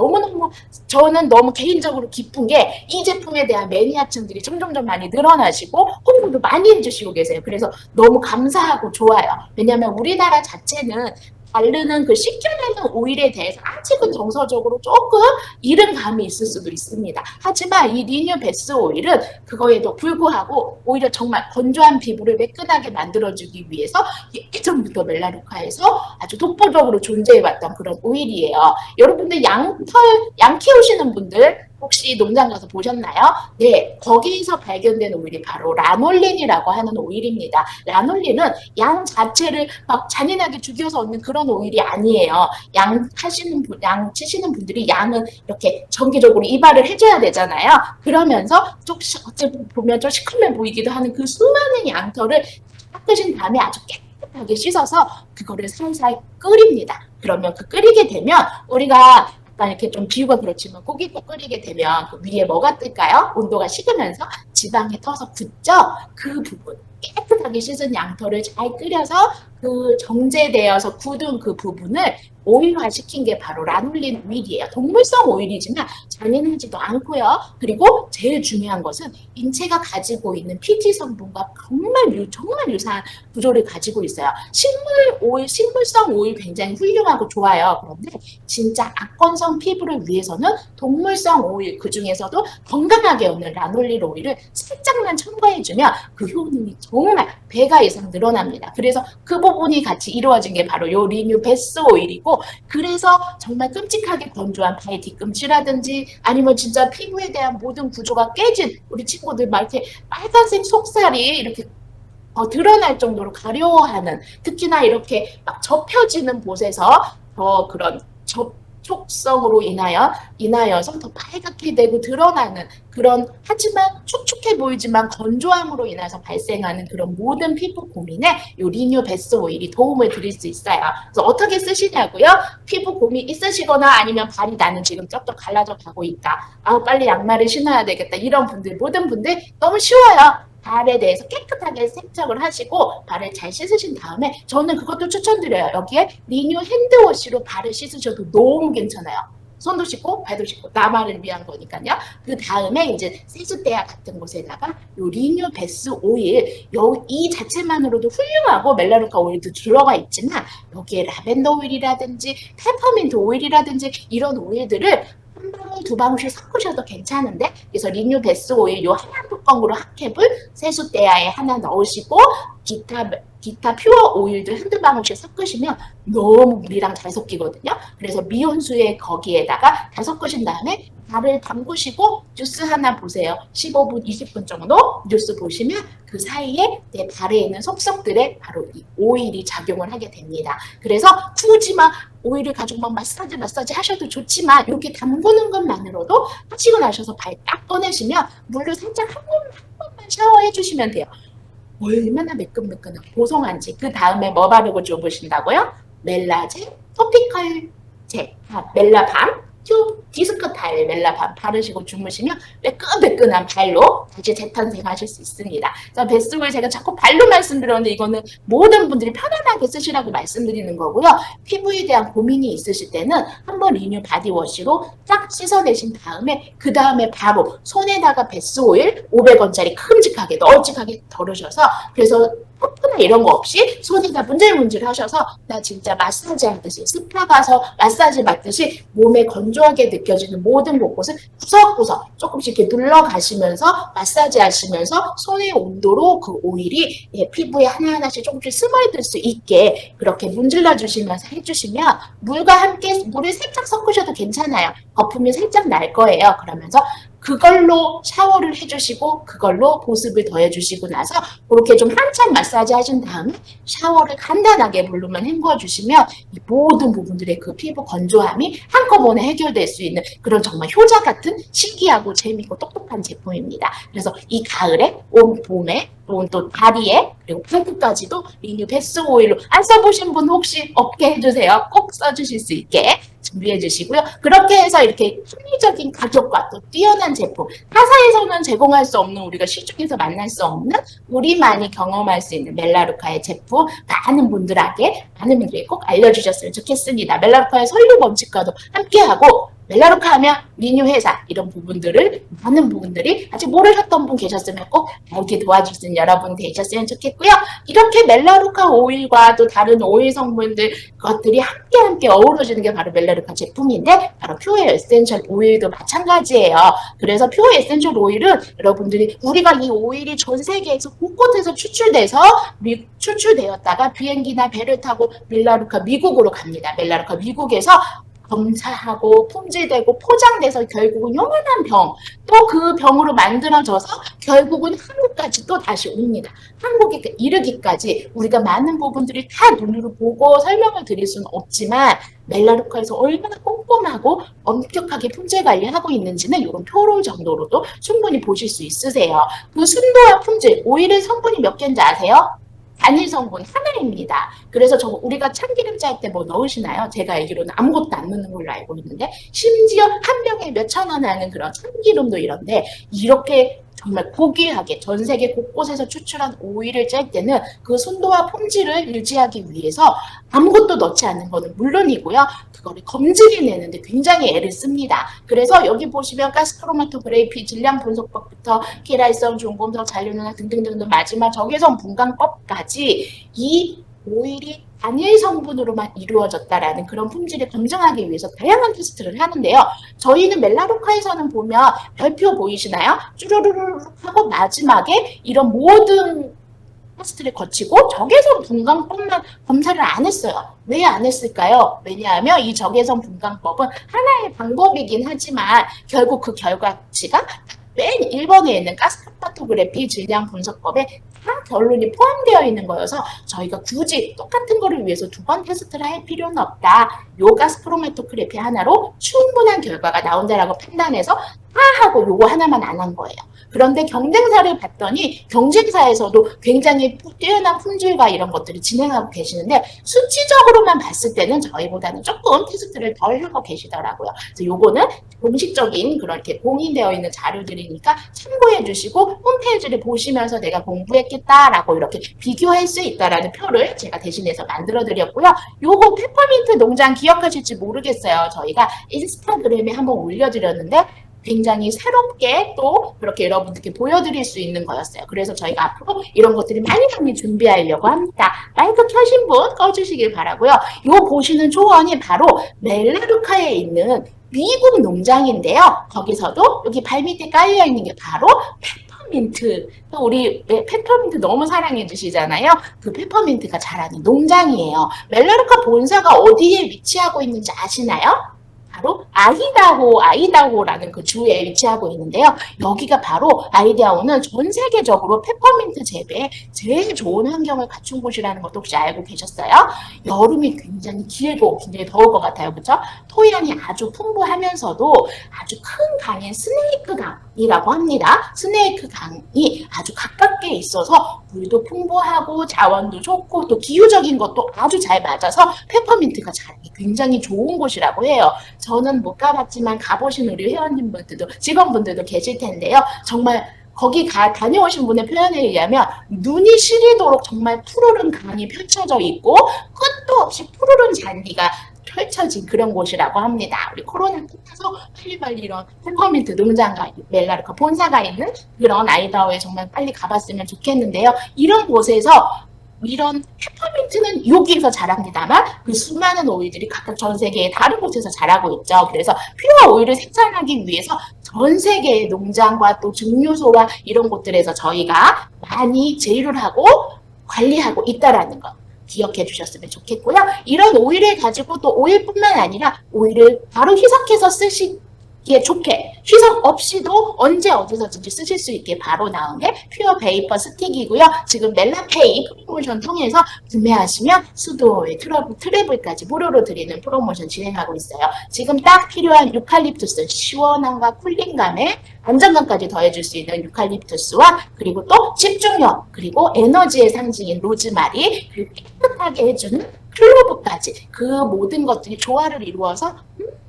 저는 너무 개인적으로 기쁜 게 이 제품에 대한 매니아층들이 점점점 많이 늘어나시고 홍보도 많이 해주시고 계세요. 그래서 너무 감사하고 좋아요. 왜냐하면 우리나라 자체는 바르는 그 씻겨내는 오일에 대해서 아직은 정서적으로 조금 이른 감이 있을 수도 있습니다. 하지만 이 리뉴 베스 오일은 그거에도 불구하고 오히려 정말 건조한 피부를 매끈하게 만들어주기 위해서 예전부터 멜라루카에서 아주 독보적으로 존재해왔던 그런 오일이에요. 여러분들 양 키우시는 분들 혹시 농장 가서 보셨나요? 네, 거기서 발견된 오일이 바로 라놀린이라고 하는 오일입니다. 라놀린은 양 자체를 막 잔인하게 죽여서 얻는 그런 오일이 아니에요. 양 치시는 분들이 양은 이렇게 정기적으로 이발을 해줘야 되잖아요. 그러면서 어찌 보면 좀 시커매 보이기도 하는 그 수많은 양털을 닦으신 다음에 아주 깨끗하게 씻어서 그거를 살살 끓입니다. 그러면 그 끓이게 되면 우리가 약간 이렇게 좀 비유가 그렇지만 고기국 끓이게 되면 그 위에 뭐가 뜰까요? 온도가 식으면서 지방이 터서 굳죠? 그 부분 깨끗하게 씻은 양털을 잘 끓여서 그 정제되어서 굳은 그 부분을 오일화시킨 게 바로 라놀린 오일이에요. 동물성 오일이지만 잔인하지도 않고요. 그리고 제일 중요한 것은 인체가 가지고 있는 피지 성분과 정말 유사한 구조를 가지고 있어요. 식물성 오일 굉장히 훌륭하고 좋아요. 그런데 진짜 악건성 피부를 위해서는 동물성 오일, 그 중에서도 건강하게 얻는 라놀린 오일을 살짝만 첨가해주면 그 효능이 정말 배가 이상 늘어납니다. 그래서 그 부분이 같이 이루어진 게 바로 요 리뉴 베스 오일이고, 그래서 정말 끔찍하게 건조한 발 뒤꿈치라든지 아니면 진짜 피부에 대한 모든 구조가 깨진 우리 친구들 막 이렇게 빨간색 속살이 이렇게 드러날 정도로 가려워하는, 특히나 이렇게 막 접혀지는 곳에서 더 그런 접촉성으로 인하여서 더 빨갛게 되고 드러나는 그런, 하지만 촉촉해 보이지만 건조함으로 인해서 발생하는 그런 모든 피부 고민에 요 리뉴 베스 오일이 도움을 드릴 수 있어요. 그래서 어떻게 쓰시냐고요? 피부 고민 있으시거나 아니면 발이 나는 지금 쩍쩍 갈라져 가고 있다. 빨리 양말을 신어야 되겠다. 이런 분들, 모든 분들 너무 쉬워요. 발에 대해서 깨끗하게 세척을 하시고 발을 잘 씻으신 다음에 저는 그것도 추천드려요. 여기에 리뉴 핸드워시로 발을 씻으셔도 너무 괜찮아요. 손도 씻고 발도 씻고 나만을 위한 거니까요. 그 다음에 이제 세수대야 같은 곳에다가 요 리뉴 베스 오일, 이 자체만으로도 훌륭하고 멜라루카 오일도 들어가 있지만 여기에 라벤더 오일이라든지 페퍼민트 오일이라든지 이런 오일들을 한 방울 두 방울씩 섞으셔도 괜찮은데, 그래서 리뉴 베스 오일 요 하얀 뚜껑으로 한 캡을 세수대야에 하나 넣으시고 기타 퓨어 오일도 한두 방울씩 섞으시면 너무 물이랑 잘 섞이거든요. 그래서 미온수에 거기에다가 다 섞으신 다음에 발을 담그시고 뉴스 하나 보세요. 15분, 20분 정도 뉴스 보시면 그 사이에 내 발에 있는 속속들에 바로 이 오일이 작용을 하게 됩니다. 그래서 굳이 막 오일을 가지고 막 마사지 하셔도 좋지만 이렇게 담그는 것만으로도 하시고 나셔서 발 딱 꺼내시면 물로 살짝 한 번만 샤워해 주시면 돼요. 얼마나 매끈매끈하고 보송한지. 그 다음에 뭐 바르고 주무신다고요? 멜라제 토피컬 멜라밤 디스크 타일 멜라밤 바르시고 주무시면 매끈매끈한 발로 다시 재탄생하실 수 있습니다. 자, 베스오일 제가 자꾸 발로 말씀드렸는데 이거는 모든 분들이 편안하게 쓰시라고 말씀드리는 거고요. 피부에 대한 고민이 있으실 때는 한번 리뉴 바디워시로 쫙 씻어내신 다음에 그 다음에 바로 손에다가 베스오일 500원짜리 큼직하게 널찍하게 덜으셔서, 그래서 퍼프나 이런 거 없이 손에다 문질문질 하셔서 나 진짜 마사지 하듯이 스파 가서 마사지 받듯이 몸에 건조하게 느껴지는 모든 곳곳을 구석구석 조금씩 이렇게 눌러가시면서 마사지 하시면서 손의 온도로 그 오일이 피부에 하나하나씩 조금씩 스며들 수 있게 그렇게 문질러 주시면서 해주시면 물과 함께 물을 살짝 섞으셔도 괜찮아요. 거품이 살짝 날 거예요. 그러면서 그걸로 샤워를 해주시고 그걸로 보습을 더해주시고 나서 그렇게 좀 한참 마사지 하신 다음에 샤워를 간단하게 물로만 헹궈주시면 이 모든 부분들의 그 피부 건조함이 한꺼번에 해결될 수 있는 그런 정말 효자 같은 신기하고 재미있고 똑똑한 제품입니다. 그래서 이 가을에 온 봄에 또 다리에 그리고 팔끝까지도 리뉴 베스 오일로 안 써보신 분 혹시 없게 해주세요. 꼭 써주실 수 있게 준비해 주시고요. 그렇게 해서 이렇게 합리적인 가격과 또 뛰어난 제품, 타사에서는 제공할 수 없는, 우리가 시중에서 만날 수 없는, 우리만이 경험할 수 있는 멜라루카의 제품 많은 분들이 꼭 알려주셨으면 좋겠습니다. 멜라루카의 설립 원칙과도 함께하고 멜라루카 하면 리뉴 회사 이런 부분들을 많은 분들이 아직 모르셨던 분 계셨으면 꼭 알게 도와줄 수 있는 여러분 되셨으면 좋겠고요. 이렇게 멜라루카 오일과 또 다른 오일 성분들 것들이 함께 어우러지는 게 바로 멜라루카 제품인데 바로 퓨어 에센셜 오일도 마찬가지예요. 그래서 퓨어 에센셜 오일은 여러분들이 우리가 이 오일이 전 세계에서 곳곳에서 추출되었다가 비행기나 배를 타고 멜라루카 미국으로 갑니다. 멜라루카 미국에서 검사하고 품질되고 포장돼서 결국은 요만한 병, 또 그 병으로 만들어져서 결국은 한국까지 또 다시 옵니다. 한국에 이르기까지 우리가 많은 부분들이 다 눈으로 보고 설명을 드릴 수는 없지만 멜라루카에서 얼마나 꼼꼼하고 엄격하게 품질 관리하고 있는지는 이런 표로 정도로도 충분히 보실 수 있으세요. 그 순도와 품질, 오일의 성분이 몇 개인지 아세요? 단일 성분 하나입니다. 그래서 우리가 참기름 짤 때 뭐 넣으시나요? 제가 알기로는 아무것도 안 넣는 걸로 알고 있는데 심지어 한 병에 몇천 원 하는 그런 참기름도 이런데 이렇게 정말 고귀하게 전 세계 곳곳에서 추출한 오일을 짤 때는 그 순도와 품질을 유지하기 위해서 아무것도 넣지 않는 것은 물론이고요. 그거를 검증해내는데 굉장히 애를 씁니다. 그래서 여기 보시면 가스크로마토그래피 질량 분석법부터 기랄성, 중금속, 잔류능량 등등등 마지막 적외선 분광법까지 이 오일이 단일 성분으로만 이루어졌다라는 그런 품질을 검증하기 위해서 다양한 테스트를 하는데요. 저희는 멜라루카에서는 보면 별표 보이시나요? 쭈루루루 하고 마지막에 이런 모든 테스트를 거치고 적외선 분광법만 검사를 안 했어요. 왜 안 했을까요? 왜냐하면 이 적외선 분광법은 하나의 방법이긴 하지만 결국 그 결과치가 맨 1번에 있는 가스크로마토그래피 질량 분석법에 다 결론이 포함되어 있는 거여서 저희가 굳이 똑같은 거를 위해서 두 번 테스트를 할 필요는 없다. 요 가스크로마토그래피 하나로 충분한 결과가 나온다라고 판단해서 다 하고 요거 하나만 안 한 거예요. 그런데 경쟁사를 봤더니 경쟁사에서도 굉장히 뛰어난 품질과 이런 것들을 진행하고 계시는데 수치적으로만 봤을 때는 저희보다는 조금 테스트를 덜 하고 계시더라고요. 그래서 요거는 공식적인 그런 이렇게 공인되어 있는 자료들이니까 참고해 주시고 홈페이지를 보시면서 내가 공부했겠다라고 이렇게 비교할 수 있다라는 표를 제가 대신해서 만들어 드렸고요. 요거 페퍼민트 농장 기억하실지 모르겠어요. 저희가 인스타그램에 한번 올려드렸는데 굉장히 새롭게 또 그렇게 여러분들께 보여드릴 수 있는 거였어요. 그래서 저희가 앞으로 이런 것들이 많이 많이 준비하려고 합니다. 마이크 켜신 분 꺼주시길 바라고요. 요 보시는 초원이 바로 멜라루카에 있는 미국 농장인데요. 거기서도 여기 발밑에 깔려 있는 게 바로 페퍼민트. 우리 페퍼민트 너무 사랑해 주시잖아요. 그 페퍼민트가 자라는 농장이에요. 멜라루카 본사가 어디에 위치하고 있는지 아시나요? 바로 아이다호라는 그 주에 위치하고 있는데요. 여기가 바로 아이다호는 전 세계적으로 페퍼민트 재배에 제일 좋은 환경을 갖춘 곳이라는 것도 혹시 알고 계셨어요? 여름이 굉장히 길고 굉장히 더울 것 같아요. 그렇죠? 토양이 아주 풍부하면서도 아주 큰 강인 스네이크 강이라고 합니다. 스네이크 강이 아주 가깝게 있어서 물도 풍부하고 자원도 좋고 또 기후적인 것도 아주 잘 맞아서 페퍼민트가 자라기 굉장히 좋은 곳이라고 해요. 저는 못 가봤지만 가보신 우리 회원님분들도 직원분들도 계실 텐데요. 정말 거기 다녀오신 분의 표현에 의하면 눈이 시리도록 정말 푸르른 강이 펼쳐져 있고 끝도 없이 푸르른 잔디가 펼쳐진 그런 곳이라고 합니다. 우리 코로나 끝나서 빨리빨리 이런 페퍼민트 농장과 멜라루카 본사가 있는 그런 아이다호에 정말 빨리 가봤으면 좋겠는데요. 이런 곳에서 이런 페퍼민트는 여기에서 자랍니다만 그 수많은 오일들이 각각 전 세계의 다른 곳에서 자라고 있죠. 그래서 퓨어 오일을 생산하기 위해서 전 세계의 농장과 또 증류소와 이런 곳들에서 저희가 많이 제휴를 하고 관리하고 있다라는 것 기억해 주셨으면 좋겠고요. 이런 오일을 가지고 또 오일뿐만 아니라 오일을 바로 희석해서 쓰시기에 좋게 희석 없이도 언제 어디서든지 쓰실 수 있게 바로 나온 게 퓨어 베이퍼 스틱이고요. 지금 멜라페이 프로모션 통해서 구매하시면 수도오일 트러블까지 무료로 드리는 프로모션 진행하고 있어요. 지금 딱 필요한 유칼립투스 시원함과 쿨링감에 안정감까지 더해줄 수 있는 유칼립투스와 그리고 또 집중력 그리고 에너지의 상징인 로즈마리 그리고 깨끗하게 해주는 클로브까지 그 모든 것들이 조화를 이루어서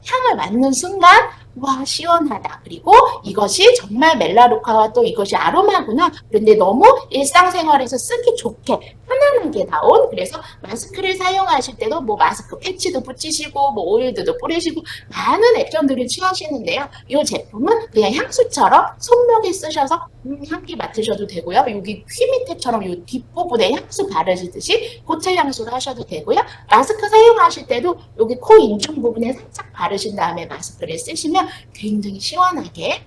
향을 맡는 순간 와 시원하다. 그리고 이것이 정말 멜라루카와 또 이것이 아로마구나. 그런데 너무 일상생활에서 쓰기 좋게 편안하게 나온 그래서 마스크를 사용하실 때도 뭐 마스크 패치도 붙이시고 뭐 오일도 뿌리시고 많은 액션들을 취하시는데요. 이 제품은 그냥 향수처럼 손목에 쓰셔서 향기 맡으셔도 되고요. 여기 귀 밑에처럼 이 뒷부분에 향수 바르시듯이 고체 향수를 하셔도 되고요. 마스크 사용하실 때도 여기 코 인중 부분에 살짝 바르신 다음에 마스크를 쓰시면 굉장히 시원하게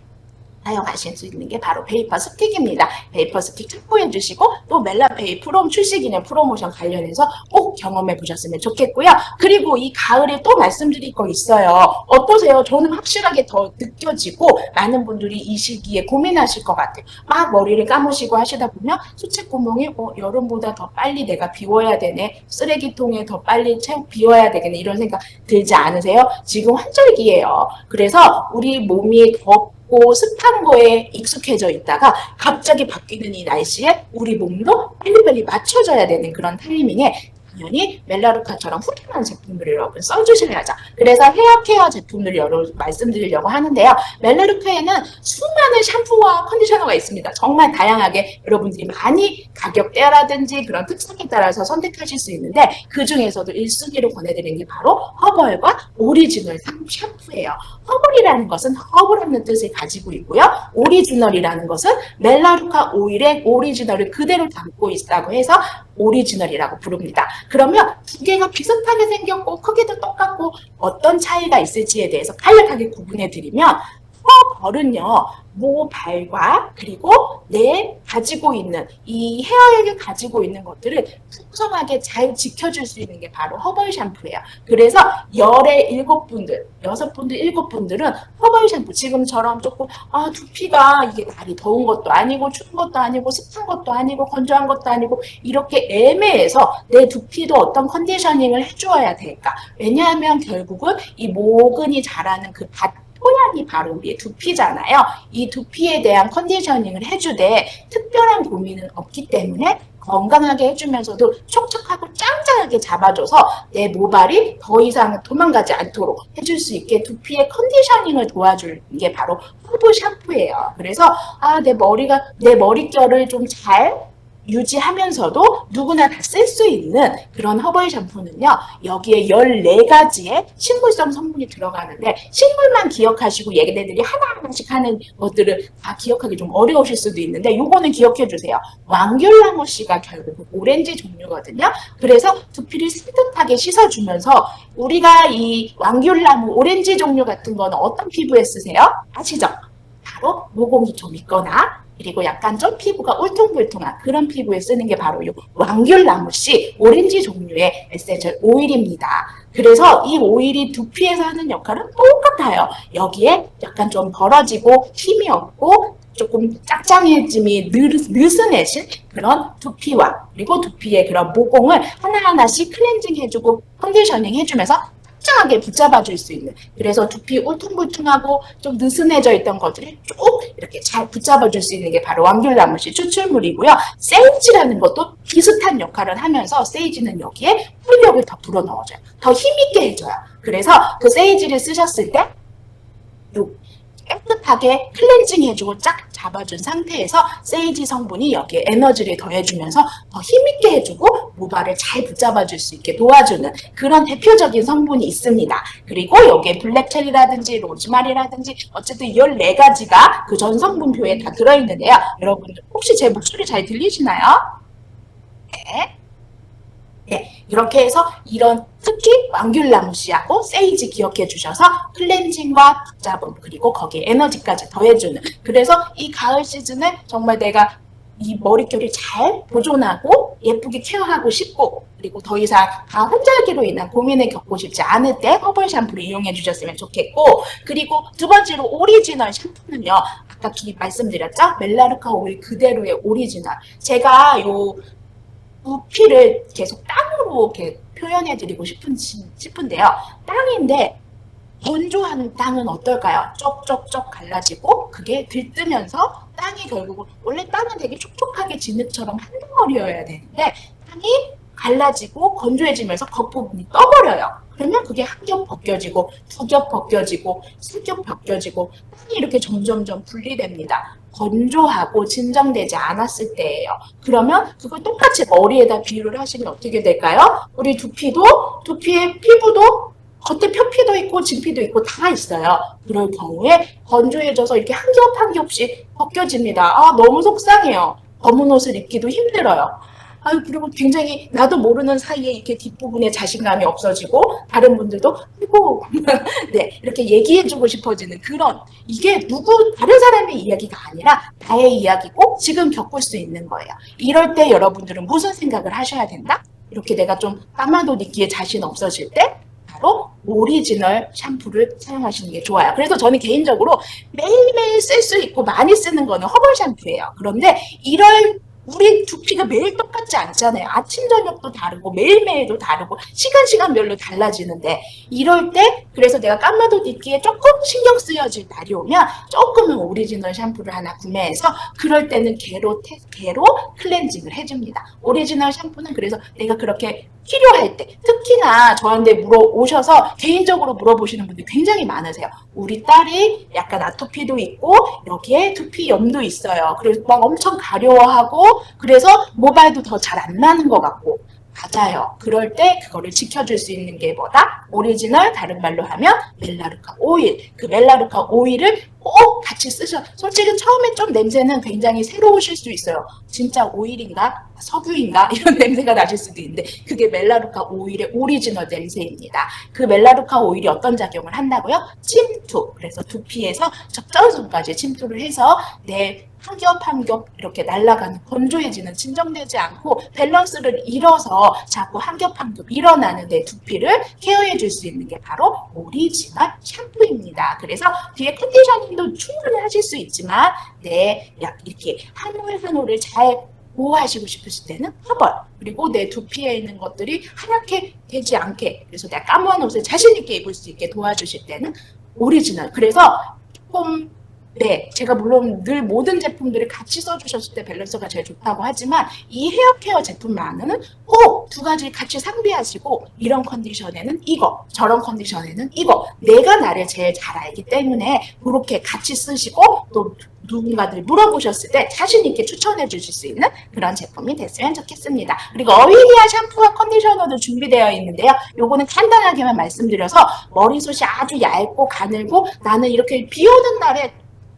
사용하실 수 있는 게 바로 베이퍼 스틱입니다. 베이퍼 스틱 참고해 주시고 또 멜라페이 프롬 출시 기념 프로모션 관련해서 꼭 경험해 보셨으면 좋겠고요. 그리고 이 가을에 또 말씀드릴 거 있어요. 어떠세요? 저는 확실하게 더 느껴지고 많은 분들이 이 시기에 고민하실 것 같아요. 막 머리를 감으시고 하시다 보면 수채 구멍이 여름보다 더 빨리 내가 비워야 되네. 쓰레기통에 더 빨리 비워야 되겠네. 이런 생각 들지 않으세요? 지금 환절기예요. 그래서 우리 몸이 덥고 습한 거에 익숙해져 있다가 갑자기 바뀌는 이 날씨에 우리 몸도 빨리빨리 맞춰져야 되는 그런 타이밍에 당연히 멜라루카처럼 훌륭한 제품들을 여러분 써주셔야죠. 그래서 헤어케어 제품들을 여러분 말씀드리려고 하는데요. 멜라루카에는 수많은 샴푸와 컨디셔너가 있습니다. 정말 다양하게 여러분들이 많이 가격대라든지 그런 특성에 따라서 선택하실 수 있는데 그 중에서도 1순위로 권해드리는 게 바로 허벌과 오리지널 샴푸예요. 허벌이라는 것은 허브라는 뜻을 가지고 있고요. 오리지널이라는 것은 멜라루카 오일의 오리지널을 그대로 담고 있다고 해서 오리지널이라고 부릅니다. 그러면 두 개가 비슷하게 생겼고 크기도 똑같고 어떤 차이가 있을지에 대해서 간략하게 구분해 드리면 허벌은요 모발과 그리고 내 가지고 있는 이 헤어액을 가지고 있는 것들을 풍성하게 잘 지켜줄 수 있는 게 바로 허벌 샴푸예요. 그래서 열의 7분들, 6분들, 7분들은 허벌 샴푸 지금처럼 조금 두피가 이게 날이 더운 것도 아니고 추운 것도 아니고 습한 것도 아니고 건조한 것도 아니고 이렇게 애매해서 내 두피도 어떤 컨디셔닝을 해주어야 될까? 왜냐하면 결국은 이 모근이 자라는 그 토양이 바로 우리의 두피잖아요. 이 두피에 대한 컨디셔닝을 해주되 특별한 고민은 없기 때문에 건강하게 해주면서도 촉촉하고 짱짱하게 잡아줘서 내 모발이 더 이상 도망가지 않도록 해줄 수 있게 두피의 컨디셔닝을 도와주는 게 바로 허브 샴푸예요. 그래서 내 머릿결을 좀 잘 유지하면서도 누구나 다 쓸 수 있는 그런 허벌 샴푸는요. 여기에 14가지의 식물성 성분이 들어가는데 식물만 기억하시고 얘네들이 하나하나씩 하는 것들을 다 기억하기 좀 어려우실 수도 있는데 요거는 기억해 주세요. 왕귤나무씨가 결국 오렌지 종류거든요. 그래서 두피를 산뜻하게 씻어주면서 우리가 이 왕귤나무 오렌지 종류 같은 거는 어떤 피부에 쓰세요? 아시죠? 바로 모공이 좀 있거나 그리고 약간 좀 피부가 울퉁불퉁한 그런 피부에 쓰는 게 바로 이 왕귤나무씨 오렌지 종류의 에센셜 오일입니다. 그래서 이 오일이 두피에서 하는 역할은 똑같아요. 여기에 약간 좀 벌어지고 힘이 없고 조금 짱짱해짐이 느슨해진 그런 두피와 그리고 두피의 그런 모공을 하나하나씩 클렌징 해주고 컨디셔닝 해주면서 짱짱하게 붙잡아줄 수 있는 그래서 두피 울퉁불퉁하고 좀 느슨해져 있던 것들을 쭉 이렇게 잘 붙잡아줄 수 있는 게 바로 왕귤나무씨 추출물이고요. 세이지라는 것도 비슷한 역할을 하면서 세이지는 여기에 활력을 더 불어넣어줘요. 더 힘있게 해줘요. 그래서 그 세이지를 쓰셨을 때 깨끗하게 클렌징 해주고 쫙 잡아준 상태에서 세이지 성분이 여기에 에너지를 더해주면서 더 힘있게 해주고 모발을 잘 붙잡아줄 수 있게 도와주는 그런 대표적인 성분이 있습니다. 그리고 여기에 블랙체리라든지 로즈마리라든지 어쨌든 14가지가 그 전성분표에 다 들어있는데요. 여러분들 혹시 제 목소리 잘 들리시나요? 네. 네, 이렇게 해서 이런 특히 왕귤나무씨하고 세이지 기억해 주셔서 클렌징과 붙잡음 그리고 거기에 에너지까지 더해주는 그래서 이 가을 시즌에 정말 내가 이 머릿결을 잘 보존하고 예쁘게 케어하고 싶고 그리고 더 이상 환절기로 인한 고민을 겪고 싶지 않을 때 허벌 샴푸를 이용해 주셨으면 좋겠고 그리고 두 번째로 오리지널 샴푸는요. 아까 말씀드렸죠? 멜라루카 오일 그대로의 오리지널 제가 두피를 계속 땅으로 이렇게 표현해드리고 싶은데요. 땅인데 건조하는 땅은 어떨까요? 쪽쪽쪽 갈라지고 그게 들뜨면서 땅이 결국은 원래 땅은 되게 촉촉하게 진흙처럼 한 덩어리여야 되는데 땅이 갈라지고 건조해지면서 겉부분이 떠버려요. 그러면 그게 한 겹 벗겨지고 두 겹 벗겨지고 세 겹 벗겨지고 땅이 이렇게 점점점 분리됩니다. 건조하고 진정되지 않았을 때예요. 그러면 그걸 똑같이 머리에다 비유를 하시면 어떻게 될까요? 우리 두피의 피부도 겉에 표피도 있고 진피도 있고 다 있어요. 그럴 경우에 건조해져서 이렇게 한 겹 한 겹씩 벗겨집니다. 너무 속상해요. 검은 옷을 입기도 힘들어요. 아유, 그리고 굉장히 나도 모르는 사이에 이렇게 뒷부분에 자신감이 없어지고 다른 분들도 아이고 네, 이렇게 얘기해주고 싶어지는 그런 이게 다른 사람의 이야기가 아니라 나의 이야기고 지금 겪을 수 있는 거예요. 이럴 때 여러분들은 무슨 생각을 하셔야 된다? 이렇게 내가 좀 까마도 니기에 자신 없어질 때 바로 오리지널 샴푸를 사용하시는 게 좋아요. 그래서 저는 개인적으로 매일매일 쓸 수 있고 많이 쓰는 거는 허벌 샴푸예요. 그런데 이럴 우리 두피가 매일 똑같지 않잖아요. 아침 저녁도 다르고 매일매일도 다르고 시간별로 달라지는데 이럴 때 그래서 내가 까마도 딛기에 조금 신경 쓰여질 날이 오면 조금은 오리지널 샴푸를 하나 구매해서 그럴 때는 개로 클렌징을 해줍니다. 오리지널 샴푸는 그래서 내가 그렇게 필요할 때 특히나 저한테 물어오셔서 개인적으로 물어보시는 분들이 굉장히 많으세요. 우리 딸이 약간 아토피도 있고 여기에 두피염도 있어요. 그래서 막 엄청 가려워하고 그래서 모발도 더 잘 안 나는 것 같고 맞아요. 그럴 때 그거를 지켜줄 수 있는 게 뭐다? 오리지널 다른 말로 하면 멜라루카 오일. 그 멜라루카 오일을 꼭 같이 쓰셔. 솔직히 처음에 좀 냄새는 굉장히 새로우실 수 있어요. 진짜 오일인가? 석유인가? 이런 냄새가 나실 수도 있는데 그게 멜라루카 오일의 오리지널 냄새입니다. 그 멜라루카 오일이 어떤 작용을 한다고요? 침투. 그래서 두피에서 적절선까지 침투를 해서 내 한 겹 한 겹 이렇게 날아가는 건조해지는 진정되지 않고 밸런스를 잃어서 자꾸 한 겹 한 겹 일어나는 내 두피를 케어해 줄 수 있는 게 바로 오리지널 샴푸입니다. 그래서 뒤에 컨디셔닝도 충분히 하실 수 있지만 이렇게 한 올 한 올을 잘 보호하시고 싶으실 때는 허벌 그리고 내 두피에 있는 것들이 하얗게 되지 않게 그래서 내가 까만 옷을 자신 있게 입을 수 있게 도와주실 때는 오리지널 그래서 조금 네, 제가 물론 늘 모든 제품들을 같이 써주셨을 때 밸런스가 제일 좋다고 하지만 이 헤어케어 제품만은 꼭 두 가지를 같이 상비하시고 이런 컨디션에는 이거, 저런 컨디션에는 이거 내가 나를 제일 잘 알기 때문에 그렇게 같이 쓰시고 또 누군가들 물어보셨을 때 자신 있게 추천해 주실 수 있는 그런 제품이 됐으면 좋겠습니다. 그리고 어휘니아 샴푸와 컨디셔너도 준비되어 있는데요. 요거는 간단하게만 말씀드려서 머리숱이 아주 얇고 가늘고 나는 이렇게 비 오는 날에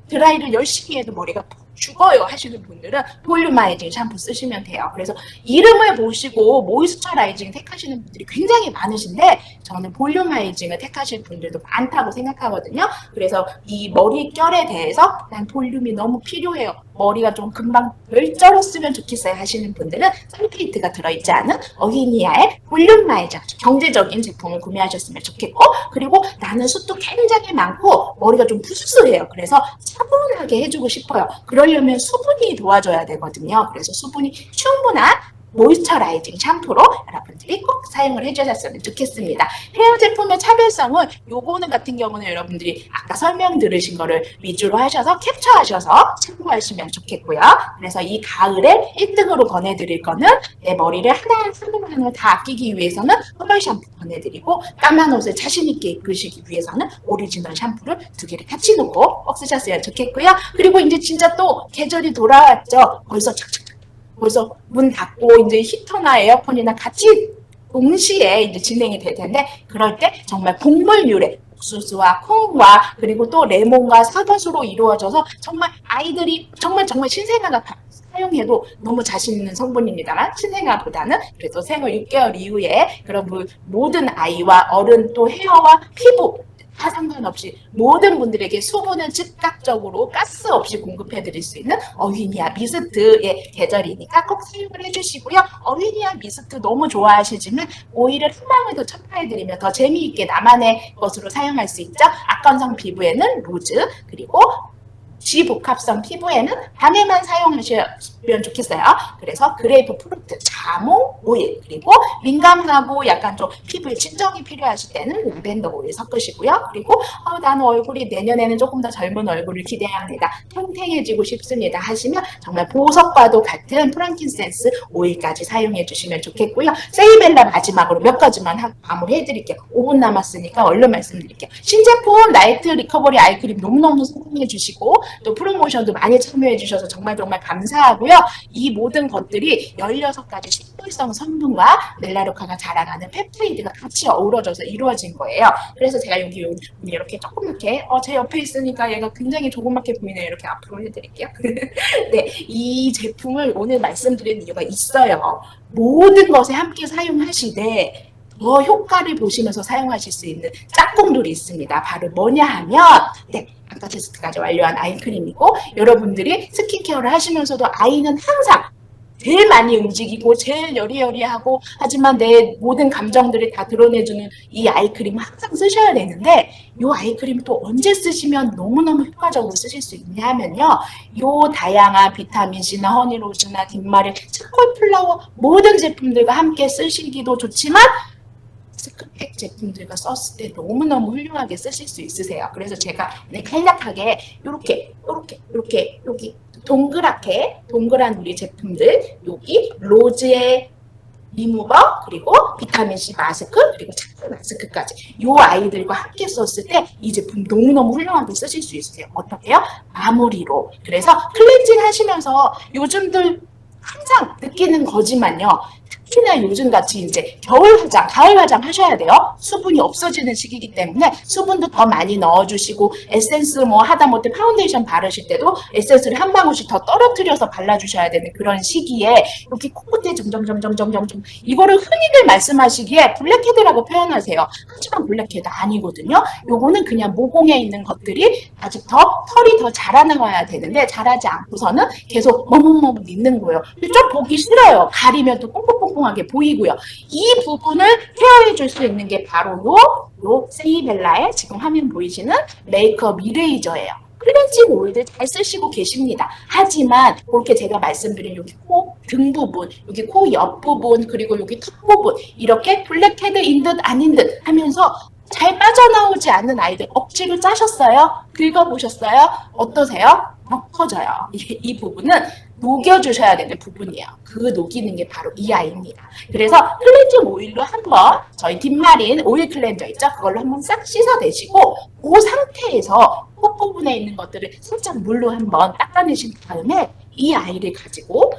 드라이를 열심히 해도 머리가 죽어요 하시는 분들은 볼륨아이징 샴푸 쓰시면 돼요. 그래서 이름을 보시고 모이스처라이징 택하시는 분들이 굉장히 많으신데 저는 볼륨아이징을 택하실 분들도 많다고 생각하거든요. 그래서 이 머릿결에 대해서 난 볼륨이 너무 필요해요. 머리가 좀 금방 널쩔었으면 좋겠어요 하시는 분들은 설페이트가 들어있지 않은 어휘니아의 볼륨아이징 경제적인 제품을 구매하셨으면 좋겠고 그리고 나는 숱도 굉장히 많고 머리가 좀 부스스해요. 그래서 차분하게 해주고 싶어요. 그러려면 수분이 도와줘야 되거든요. 그래서 수분이 충분한 모이스처라이징 샴푸로 여러분들이 꼭 사용을 해주셨으면 좋겠습니다. 헤어 제품의 차별성은 요거는 같은 경우는 여러분들이 아까 설명 들으신 거를 위주로 하셔서 캡처하셔서 참고하시면 좋겠고요. 그래서 이 가을에 1등으로 권해드릴 거는 내 머리를 하나 다 아끼기 위해서는 허벌 샴푸 권해드리고 까만 옷을 자신 있게 입으시기 위해서는 오리지널 샴푸를 두 개를 같이 놓고 꼭 쓰셨으면 좋겠고요. 그리고 이제 진짜 또 계절이 돌아왔죠. 벌써 문 닫고 이제 히터나 에어컨이나 같이 동시에 이제 진행이 될 텐데 그럴 때 정말 곡물류래 옥수수와 콩과 그리고 또 레몬과 사과수로 이루어져서 정말 아이들이 정말 신생아가 사용해도 너무 자신 있는 성분입니다만 신생아보다는 그래서 생후 6개월 이후에 그런 모든 아이와 어른 또 헤어와 피부 다 상관없이 모든 분들에게 수분을 즉각적으로 가스 없이 공급해 드릴 수 있는 어휘니아 미스트의 계절이니까 꼭 사용을 해주시고요. 어휘니아 미스트 너무 좋아하시지만 오일을 한 방울 더 첨가해 드리면 더 재미있게 나만의 것으로 사용할 수 있죠. 악건성 피부에는 로즈 그리고 G복합성 피부에는 밤에만 사용하시면 좋겠어요. 그래서 그레이프 프루트, 자몽 오일 그리고 민감하고 약간 좀 피부에 진정이 필요하실 때는 라벤더 오일 섞으시고요. 그리고 나는 얼굴이 내년에는 조금 더 젊은 얼굴을 기대합니다. 탱탱해지고 싶습니다 하시면 정말 보석과도 같은 프랑킨센스 오일까지 사용해 주시면 좋겠고요. 세이벨라 마지막으로 몇 가지만 하고 마무리해드릴게요. 5분 남았으니까 얼른 말씀드릴게요. 신제품 나이트 리커버리 아이크림 너무너무 사용해 주시고 또 프로모션도 많이 참여해 주셔서 정말 정말 감사하고요. 이 모든 것들이 16가지 식물성 성분과 멜라루카가 자랑하는 펩타이드가 같이 어우러져서 이루어진 거예요. 그래서 제가 여기 이렇게 조그맣게 제 옆에 있으니까 얘가 굉장히 조그맣게 보이네요. 이렇게 앞으로 해드릴게요. 네, 이 제품을 오늘 말씀드린 이유가 있어요. 모든 것에 함께 사용하시되 더 효과를 보시면서 사용하실 수 있는 짝꿍들이 있습니다. 바로 뭐냐 하면 네, 아까 테스트까지 완료한 아이크림이고 여러분들이 스킨케어를 하시면서도 아이는 항상 제일 많이 움직이고 제일 여리여리하고 하지만 내 모든 감정들을 다 드러내주는 이 아이크림을 항상 쓰셔야 되는데 이 아이크림 또 언제 쓰시면 너무너무 효과적으로 쓰실 수 있냐 하면요. 이 다양한 비타민C나 허니로즈나 딥마릴, 차콜 플라워 모든 제품들과 함께 쓰시기도 좋지만 스크팩 제품들과 썼을 때 너무너무 훌륭하게 쓰실 수 있으세요. 그래서 제가 간략하게 이렇게 여기 동그란 우리 제품들 여기 로즈의 리무버 그리고 비타민C 마스크 그리고 차크 마스크까지 이 아이들과 함께 썼을 때 이 제품 너무너무 훌륭하게 쓰실 수 있으세요. 어떻게요? 마무리로. 그래서 클렌징 하시면서 요즘들 항상 느끼는 거지만요. 특히나 요즘같이 이제 겨울 화장, 가을 화장 하셔야 돼요. 수분이 없어지는 시기이기 때문에 수분도 더 많이 넣어주시고 에센스 뭐 하다못해 파운데이션 바르실 때도 에센스를 한 방울씩 더 떨어뜨려서 발라주셔야 되는 그런 시기에 이렇게 코끝에 점점점점점점 이거를 흔히들 말씀하시기에 블랙헤드라고 표현하세요. 하지만 블랙헤드 아니거든요. 요거는 그냥 모공에 있는 것들이 아직 더 털이 더 자라나와야 되는데 자라지 않고서는 계속 머뭇머뭇 있는 거예요. 좀 보기 싫어요. 가리면 또 뽕뽕뽕뽕하게 보이고요. 이 부분을 케어해 줄 수 있는 게 바로 요 세이벨라의 지금 화면 보이시는 메이크업 이레이저예요. 클렌징 오일들 잘 쓰시고 계십니다. 하지만 그렇게 제가 말씀드린 여기 코 등 부분, 여기 코 옆 부분, 그리고 여기 턱 부분 이렇게 블랙헤드인 듯 아닌 듯 하면서 잘 빠져나오지 않는 아이들 억지로 짜셨어요? 긁어보셨어요? 어떠세요? 터져요. 이 부분은 녹여주셔야 되는 부분이에요. 그 녹이는 게 바로 이 아이입니다. 그래서 클렌징 오일로 한번 저희 딥마린 오일 클렌저 있죠? 그걸로 한번 싹 씻어내시고 그 상태에서 코 부분에 있는 것들을 살짝 물로 한번 닦아내신 다음에 이 아이를 가지고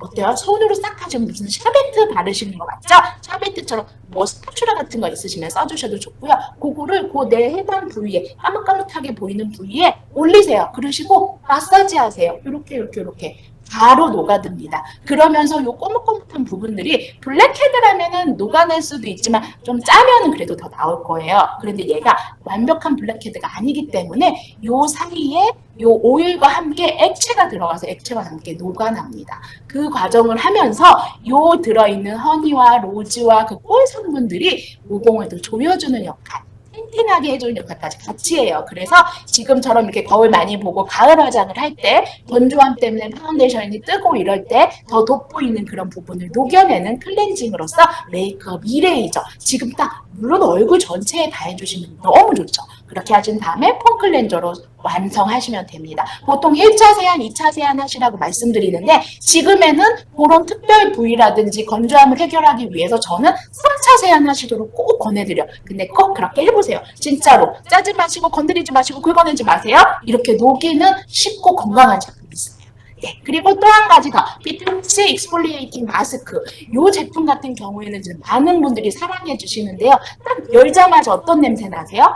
어때요? 손으로 싹 하시면 무슨 샤베트 바르시는 거 맞죠? 샤베트처럼 뭐 스파츌라 같은 거 있으시면 써주셔도 좋고요. 그거를 그 내 해당 부위에 까뭇까뭇하게 보이는 부위에 올리세요. 그러시고 마사지 하세요. 이렇게 바로 녹아듭니다. 그러면서 요 꼬뭇꼬뭇한 부분들이 블랙헤드라면은 녹아낼 수도 있지만 좀 짜면은 그래도 더 나올 거예요. 그런데 얘가 완벽한 블랙헤드가 아니기 때문에 요 사이에 요 오일과 함께 액체가 들어가서 액체와 함께 녹아납니다. 그 과정을 하면서 요 들어있는 허니와 로즈와 그 꿀 성분들이 모공을 더 조여주는 역할, 탱탱하게 해주는 역할까지 같이 해요. 그래서 지금처럼 이렇게 거울 많이 보고 가을 화장을 할 때 건조함 때문에 파운데이션이 뜨고 이럴 때 더 돋보이는 그런 부분을 녹여내는 클렌징으로서 메이크업 이레이저. 지금 딱 물론 얼굴 전체에 다 해주시면 너무 좋죠. 그렇게 하신 다음에 폼 클렌저로 완성하시면 됩니다. 보통 1차 세안, 2차 세안 하시라고 말씀드리는데 지금에는 그런 특별 부위라든지 건조함을 해결하기 위해서 저는 3차 세안 하시도록 꼭 권해드려. 근데 꼭 그렇게 해보세요. 진짜로 짜지 마시고 건드리지 마시고 긁어내지 마세요. 이렇게 녹이는 쉽고 건강한 제품이 있습니다. 네, 그리고 또 한 가지 더 비타민C 익스폴리에이팅 마스크. 이 제품 같은 경우에는 지금 많은 분들이 사랑해 주시는데요. 딱 열자마자 어떤 냄새 나세요?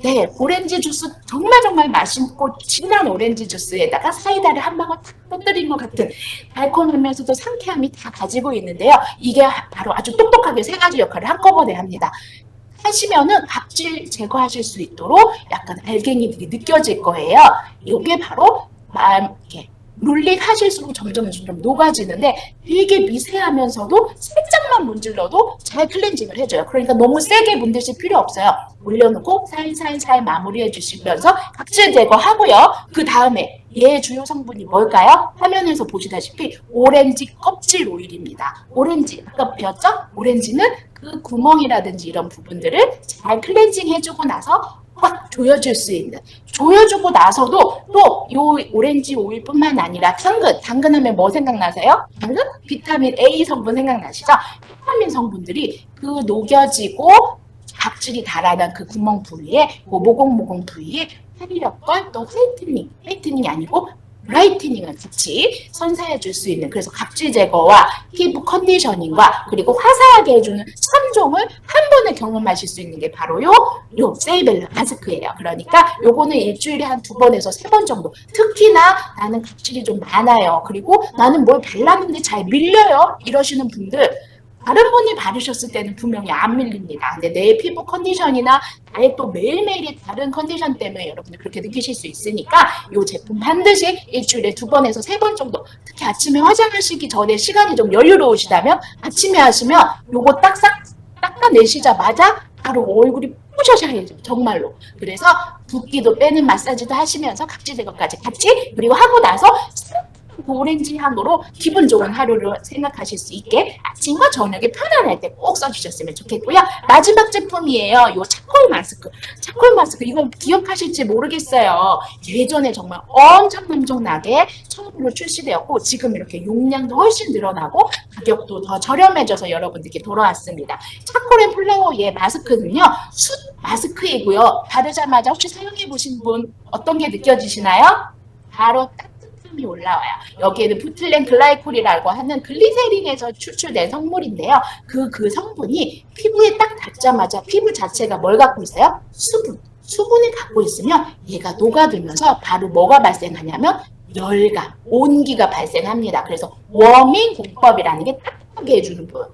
네, 오렌지 주스 정말 맛있고 진한 오렌지 주스에다가 사이다를 한 방울 탁 떠뜨린 것 같은 달콤하면서도 상쾌함이 다 가지고 있는데요. 이게 바로 아주 똑똑하게 세 가지 역할을 한꺼번에 합니다. 하시면은 각질 제거하실 수 있도록 약간 알갱이들이 느껴질 거예요. 이게 바로 이렇게 롤링 하실수록 점점 녹아지는데 되게 미세하면서도 살짝만 문질러도 잘 클렌징을 해줘요. 그러니까 너무 세게 문드실 필요 없어요. 올려놓고 살살살 마무리해 주시면서 각질 제거하고요. 그 다음에 얘의 주요 성분이 뭘까요? 화면에서 보시다시피 오렌지 껍질 오일입니다. 오렌지, 아까 배웠죠? 오렌지는 그 구멍이라든지 이런 부분들을 잘 클렌징 해주고 나서 확 조여줄 수 있는, 조여주고 나서도 또 이 오렌지 오일뿐만 아니라 당근 하면 뭐 생각나세요? 당근? 비타민 A 성분 생각나시죠? 비타민 성분들이 그 녹여지고 각질이 달아난 그 구멍 부위에, 그 모공 부위에 탄력과 또 화이트닝이 아니고 브라이트닝을 같이 선사해 줄 수 있는, 그래서 각질 제거와 피부 컨디셔닝과 그리고 화사하게 해주는 3종을 한 번에 경험하실 수 있는 게 바로 요 세이벨라 마스크예요. 그러니까 요거는 일주일에 한 2번에서 3번 정도. 특히나 나는 각질이 좀 많아요. 그리고 나는 뭘 발랐는데 잘 밀려요. 이러시는 분들, 다른 분이 바르셨을 때는 분명히 안 밀립니다. 근데 내 피부 컨디션이나 나의 또 매일매일의 다른 컨디션 때문에 여러분들 그렇게 느끼실 수 있으니까 이 제품 반드시 일주일에 2번에서 3번 정도, 특히 아침에 화장하시기 전에 시간이 좀 여유로우시다면 아침에 하시면 요거 딱 닦아내시자마자 바로 얼굴이 뿌셔셔야죠. 정말로. 그래서 붓기도 빼는 마사지도 하시면서 각질 제거까지 같이, 그리고 하고 나서 오렌지 향으로 기분 좋은 하루를 생각하실 수 있게 아침과 저녁에 편안할 때 꼭 써주셨으면 좋겠고요. 마지막 제품이에요. 요 차콜 마스크. 차콜 마스크 이거 기억하실지 모르겠어요. 예전에 정말 엄청나게 처음으로 출시되었고 지금 이렇게 용량도 훨씬 늘어나고 가격도 더 저렴해져서 여러분들께 돌아왔습니다. 차콜 앤 플라워의 마스크는요. 숯 마스크이고요. 바르자마자 혹시 사용해 보신 분 어떤 게 느껴지시나요? 바로 이 올라와요. 여기에는 부틸렌 글라이콜이라고 하는 글리세린에서 추출된 성물인데요. 그 성분이 피부에 딱 닿자마자 피부 자체가 뭘 갖고 있어요? 수분을 갖고 있으면 얘가 녹아들면서 바로 뭐가 발생하냐면 열감, 온기가 발생합니다. 그래서 워밍 공법이라는 게 따뜻하게 해주는 분.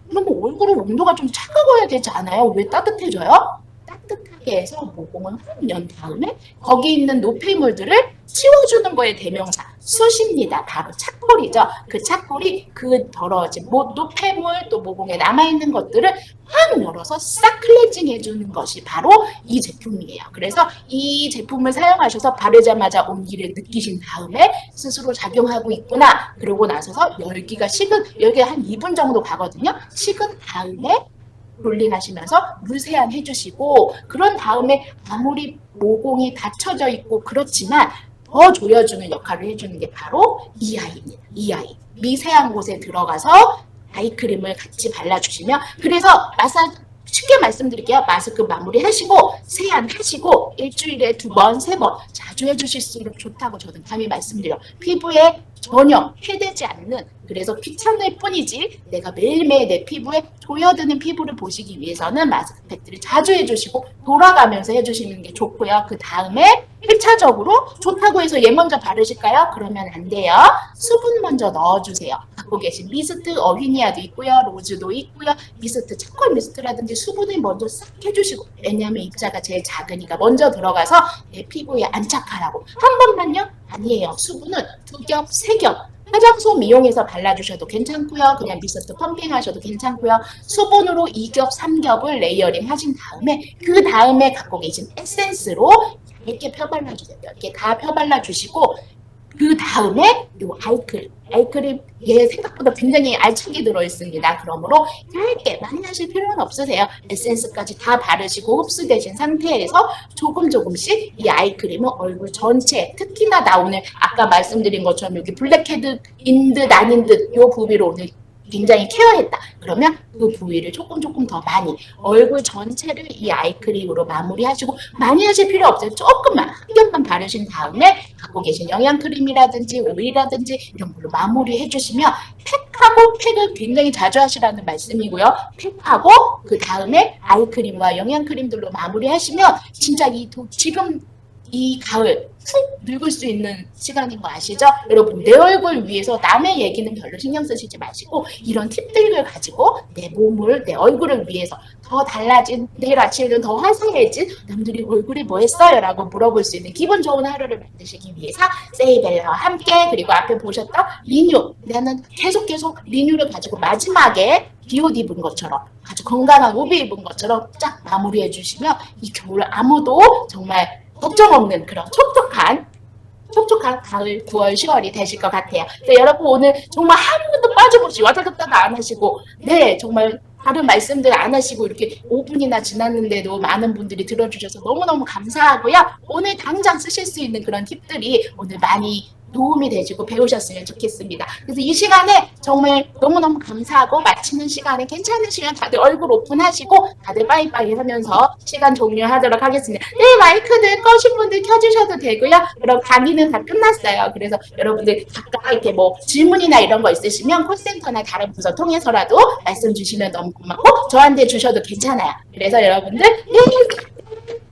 그러면 얼굴은 온도가 좀 차가워야 되지 않아요? 왜 따뜻해져요? 따뜻하게 해서 모공을 훅 연 다음에 거기 있는 노폐물들을 치워주는 거에 대명사 숯입니다. 바로 차콜이죠. 그 차콜이 그 더러워진 노폐물 또 모공에 남아있는 것들을 확 열어서 싹 클렌징 해주는 것이 바로 이 제품이에요. 그래서 이 제품을 사용하셔서 바르자마자 온기를 느끼신 다음에 스스로 작용하고 있구나. 그러고 나서서 열기가 한 2분 정도 가거든요. 식은 다음에 롤링하시면서 물세안 해주시고, 그런 다음에 아무리 모공이 닫혀져 있고 그렇지만 더 조여주는 역할을 해주는 게 바로 이 아이입니다. 이 아이. 미세한 곳에 들어가서 아이크림을 같이 발라주시면, 그래서 쉽게 말씀드릴게요. 마스크 마무리하시고 세안하시고 일주일에 2번, 3번 자주 해주실수록 좋다고 저는 감히 말씀드려요. 피부에 전혀 해대지 않는, 그래서 귀찮을 뿐이지 내가 매일매일 내 피부에 조여드는 피부를 보시기 위해서는 마스크팩들을 자주 해주시고 돌아가면서 해주시는 게 좋고요. 그 다음에 1차적으로 좋다고 해서 얘 먼저 바르실까요? 그러면 안 돼요. 수분 먼저 넣어주세요. 갖고 계신 미스트, 어휘니아도 있고요. 로즈도 있고요. 미스트, 차콜 미스트라든지 수분을 먼저 싹 해주시고, 왜냐하면 입자가 제일 작으니까 먼저 들어가서 내 피부에 안착하라고. 한 번만요? 아니에요. 수분은 2겹, 3겹. 화장솜 이용해서 발라주셔도 괜찮고요. 그냥 미스트 펌핑하셔도 괜찮고요. 수분으로 2겹, 3겹을 레이어링 하신 다음에 그 다음에 갖고 계신 에센스로 얇게 펴발라주세요. 이렇게 다 펴발라주시고 그 다음에 요 아이크림 얘 생각보다 굉장히 알차게 들어있습니다. 그러므로 얇게 많이 하실 필요는 없으세요. 에센스까지 다 바르시고 흡수되신 상태에서 조금씩 이 아이크림은 얼굴 전체, 특히나 나 오늘 아까 말씀드린 것처럼 여기 블랙헤드인 듯 아닌 듯 요 부위로 오늘 굉장히 케어했다. 그러면 그 부위를 조금 더 많이 얼굴 전체를 이 아이크림으로 마무리하시고, 많이 하실 필요 없어요. 조금만 한 겹만 바르신 다음에 갖고 계신 영양크림이라든지 오일이라든지 이런 걸로 마무리해 주시면, 팩을 굉장히 자주 하시라는 말씀이고요. 팩하고 그 다음에 아이크림과 영양크림들로 마무리하시면 진짜 지금 이 가을 훅 늙을 수 있는 시간인 거 아시죠? 여러분, 내 얼굴 위해서 남의 얘기는 별로 신경 쓰시지 마시고 이런 팁들을 가지고 내 몸을, 내 얼굴을 위해서 더 달라진, 내일 아침에는 더 화사해진, 남들이 얼굴이 뭐 했어요? 라고 물어볼 수 있는 기분 좋은 하루를 만드시기 위해서 세이벨라와 함께, 그리고 앞에 보셨던 리뉴, 나는 계속 리뉴를 가지고 마지막에 비옷 입은 것처럼 아주 건강한 옷 입은 것처럼 쫙 마무리해 주시면 이 겨울 아무도 정말 걱정 없는 그런 촉촉한 가을 9월 10월이 되실 것 같아요. 네, 여러분 오늘 정말 하루도 빠짐없이 왔다 갔다 안 하시고, 네, 정말 다른 말씀들 안 하시고 이렇게 5분이나 지났는데도 많은 분들이 들어주셔서 너무너무 감사하고요. 오늘 당장 쓰실 수 있는 그런 팁들이 오늘 많이 도움이 되시고 배우셨으면 좋겠습니다. 그래서 이 시간에 정말 너무너무 감사하고 마치는 시간에 괜찮으시면 다들 얼굴 오픈하시고 다들 빠이빠이 하면서 시간 종료하도록 하겠습니다. 네, 마이크들 꺼신 분들 켜주셔도 되고요. 그럼 강의는 다 끝났어요. 그래서 여러분들 각각 이렇게 뭐 질문이나 이런 거 있으시면 콜센터나 다른 부서 통해서라도 말씀 주시면 너무 고맙고 저한테 주셔도 괜찮아요. 그래서 여러분들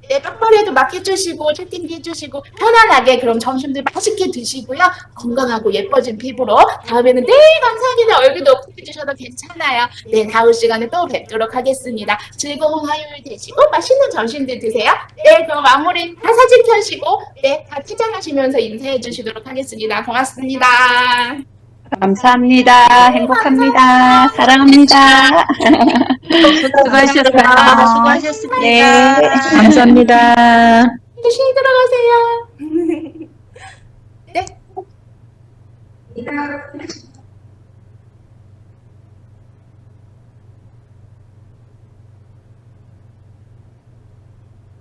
네, 빡빡이도 막 해주시고 채팅도 해주시고 편안하게 그럼 점심들 맛있게 드시고요. 건강하고 예뻐진 피부로 다음에는 네 감사합니다. 얼굴도 오픈해주셔도 괜찮아요. 네, 다음 시간에 또 뵙도록 하겠습니다. 즐거운 화요일 되시고 맛있는 점심들 드세요. 네, 그럼 마무리 다 사진 켜시고 네, 다 퇴장하시면서 인사해 주시도록 하겠습니다. 고맙습니다. 감사합니다. 행복합니다. 사랑합니다. 수고하셨어요. 수고하셨습니다. 네. 감사합니다. 조심히 들어가세요. 네.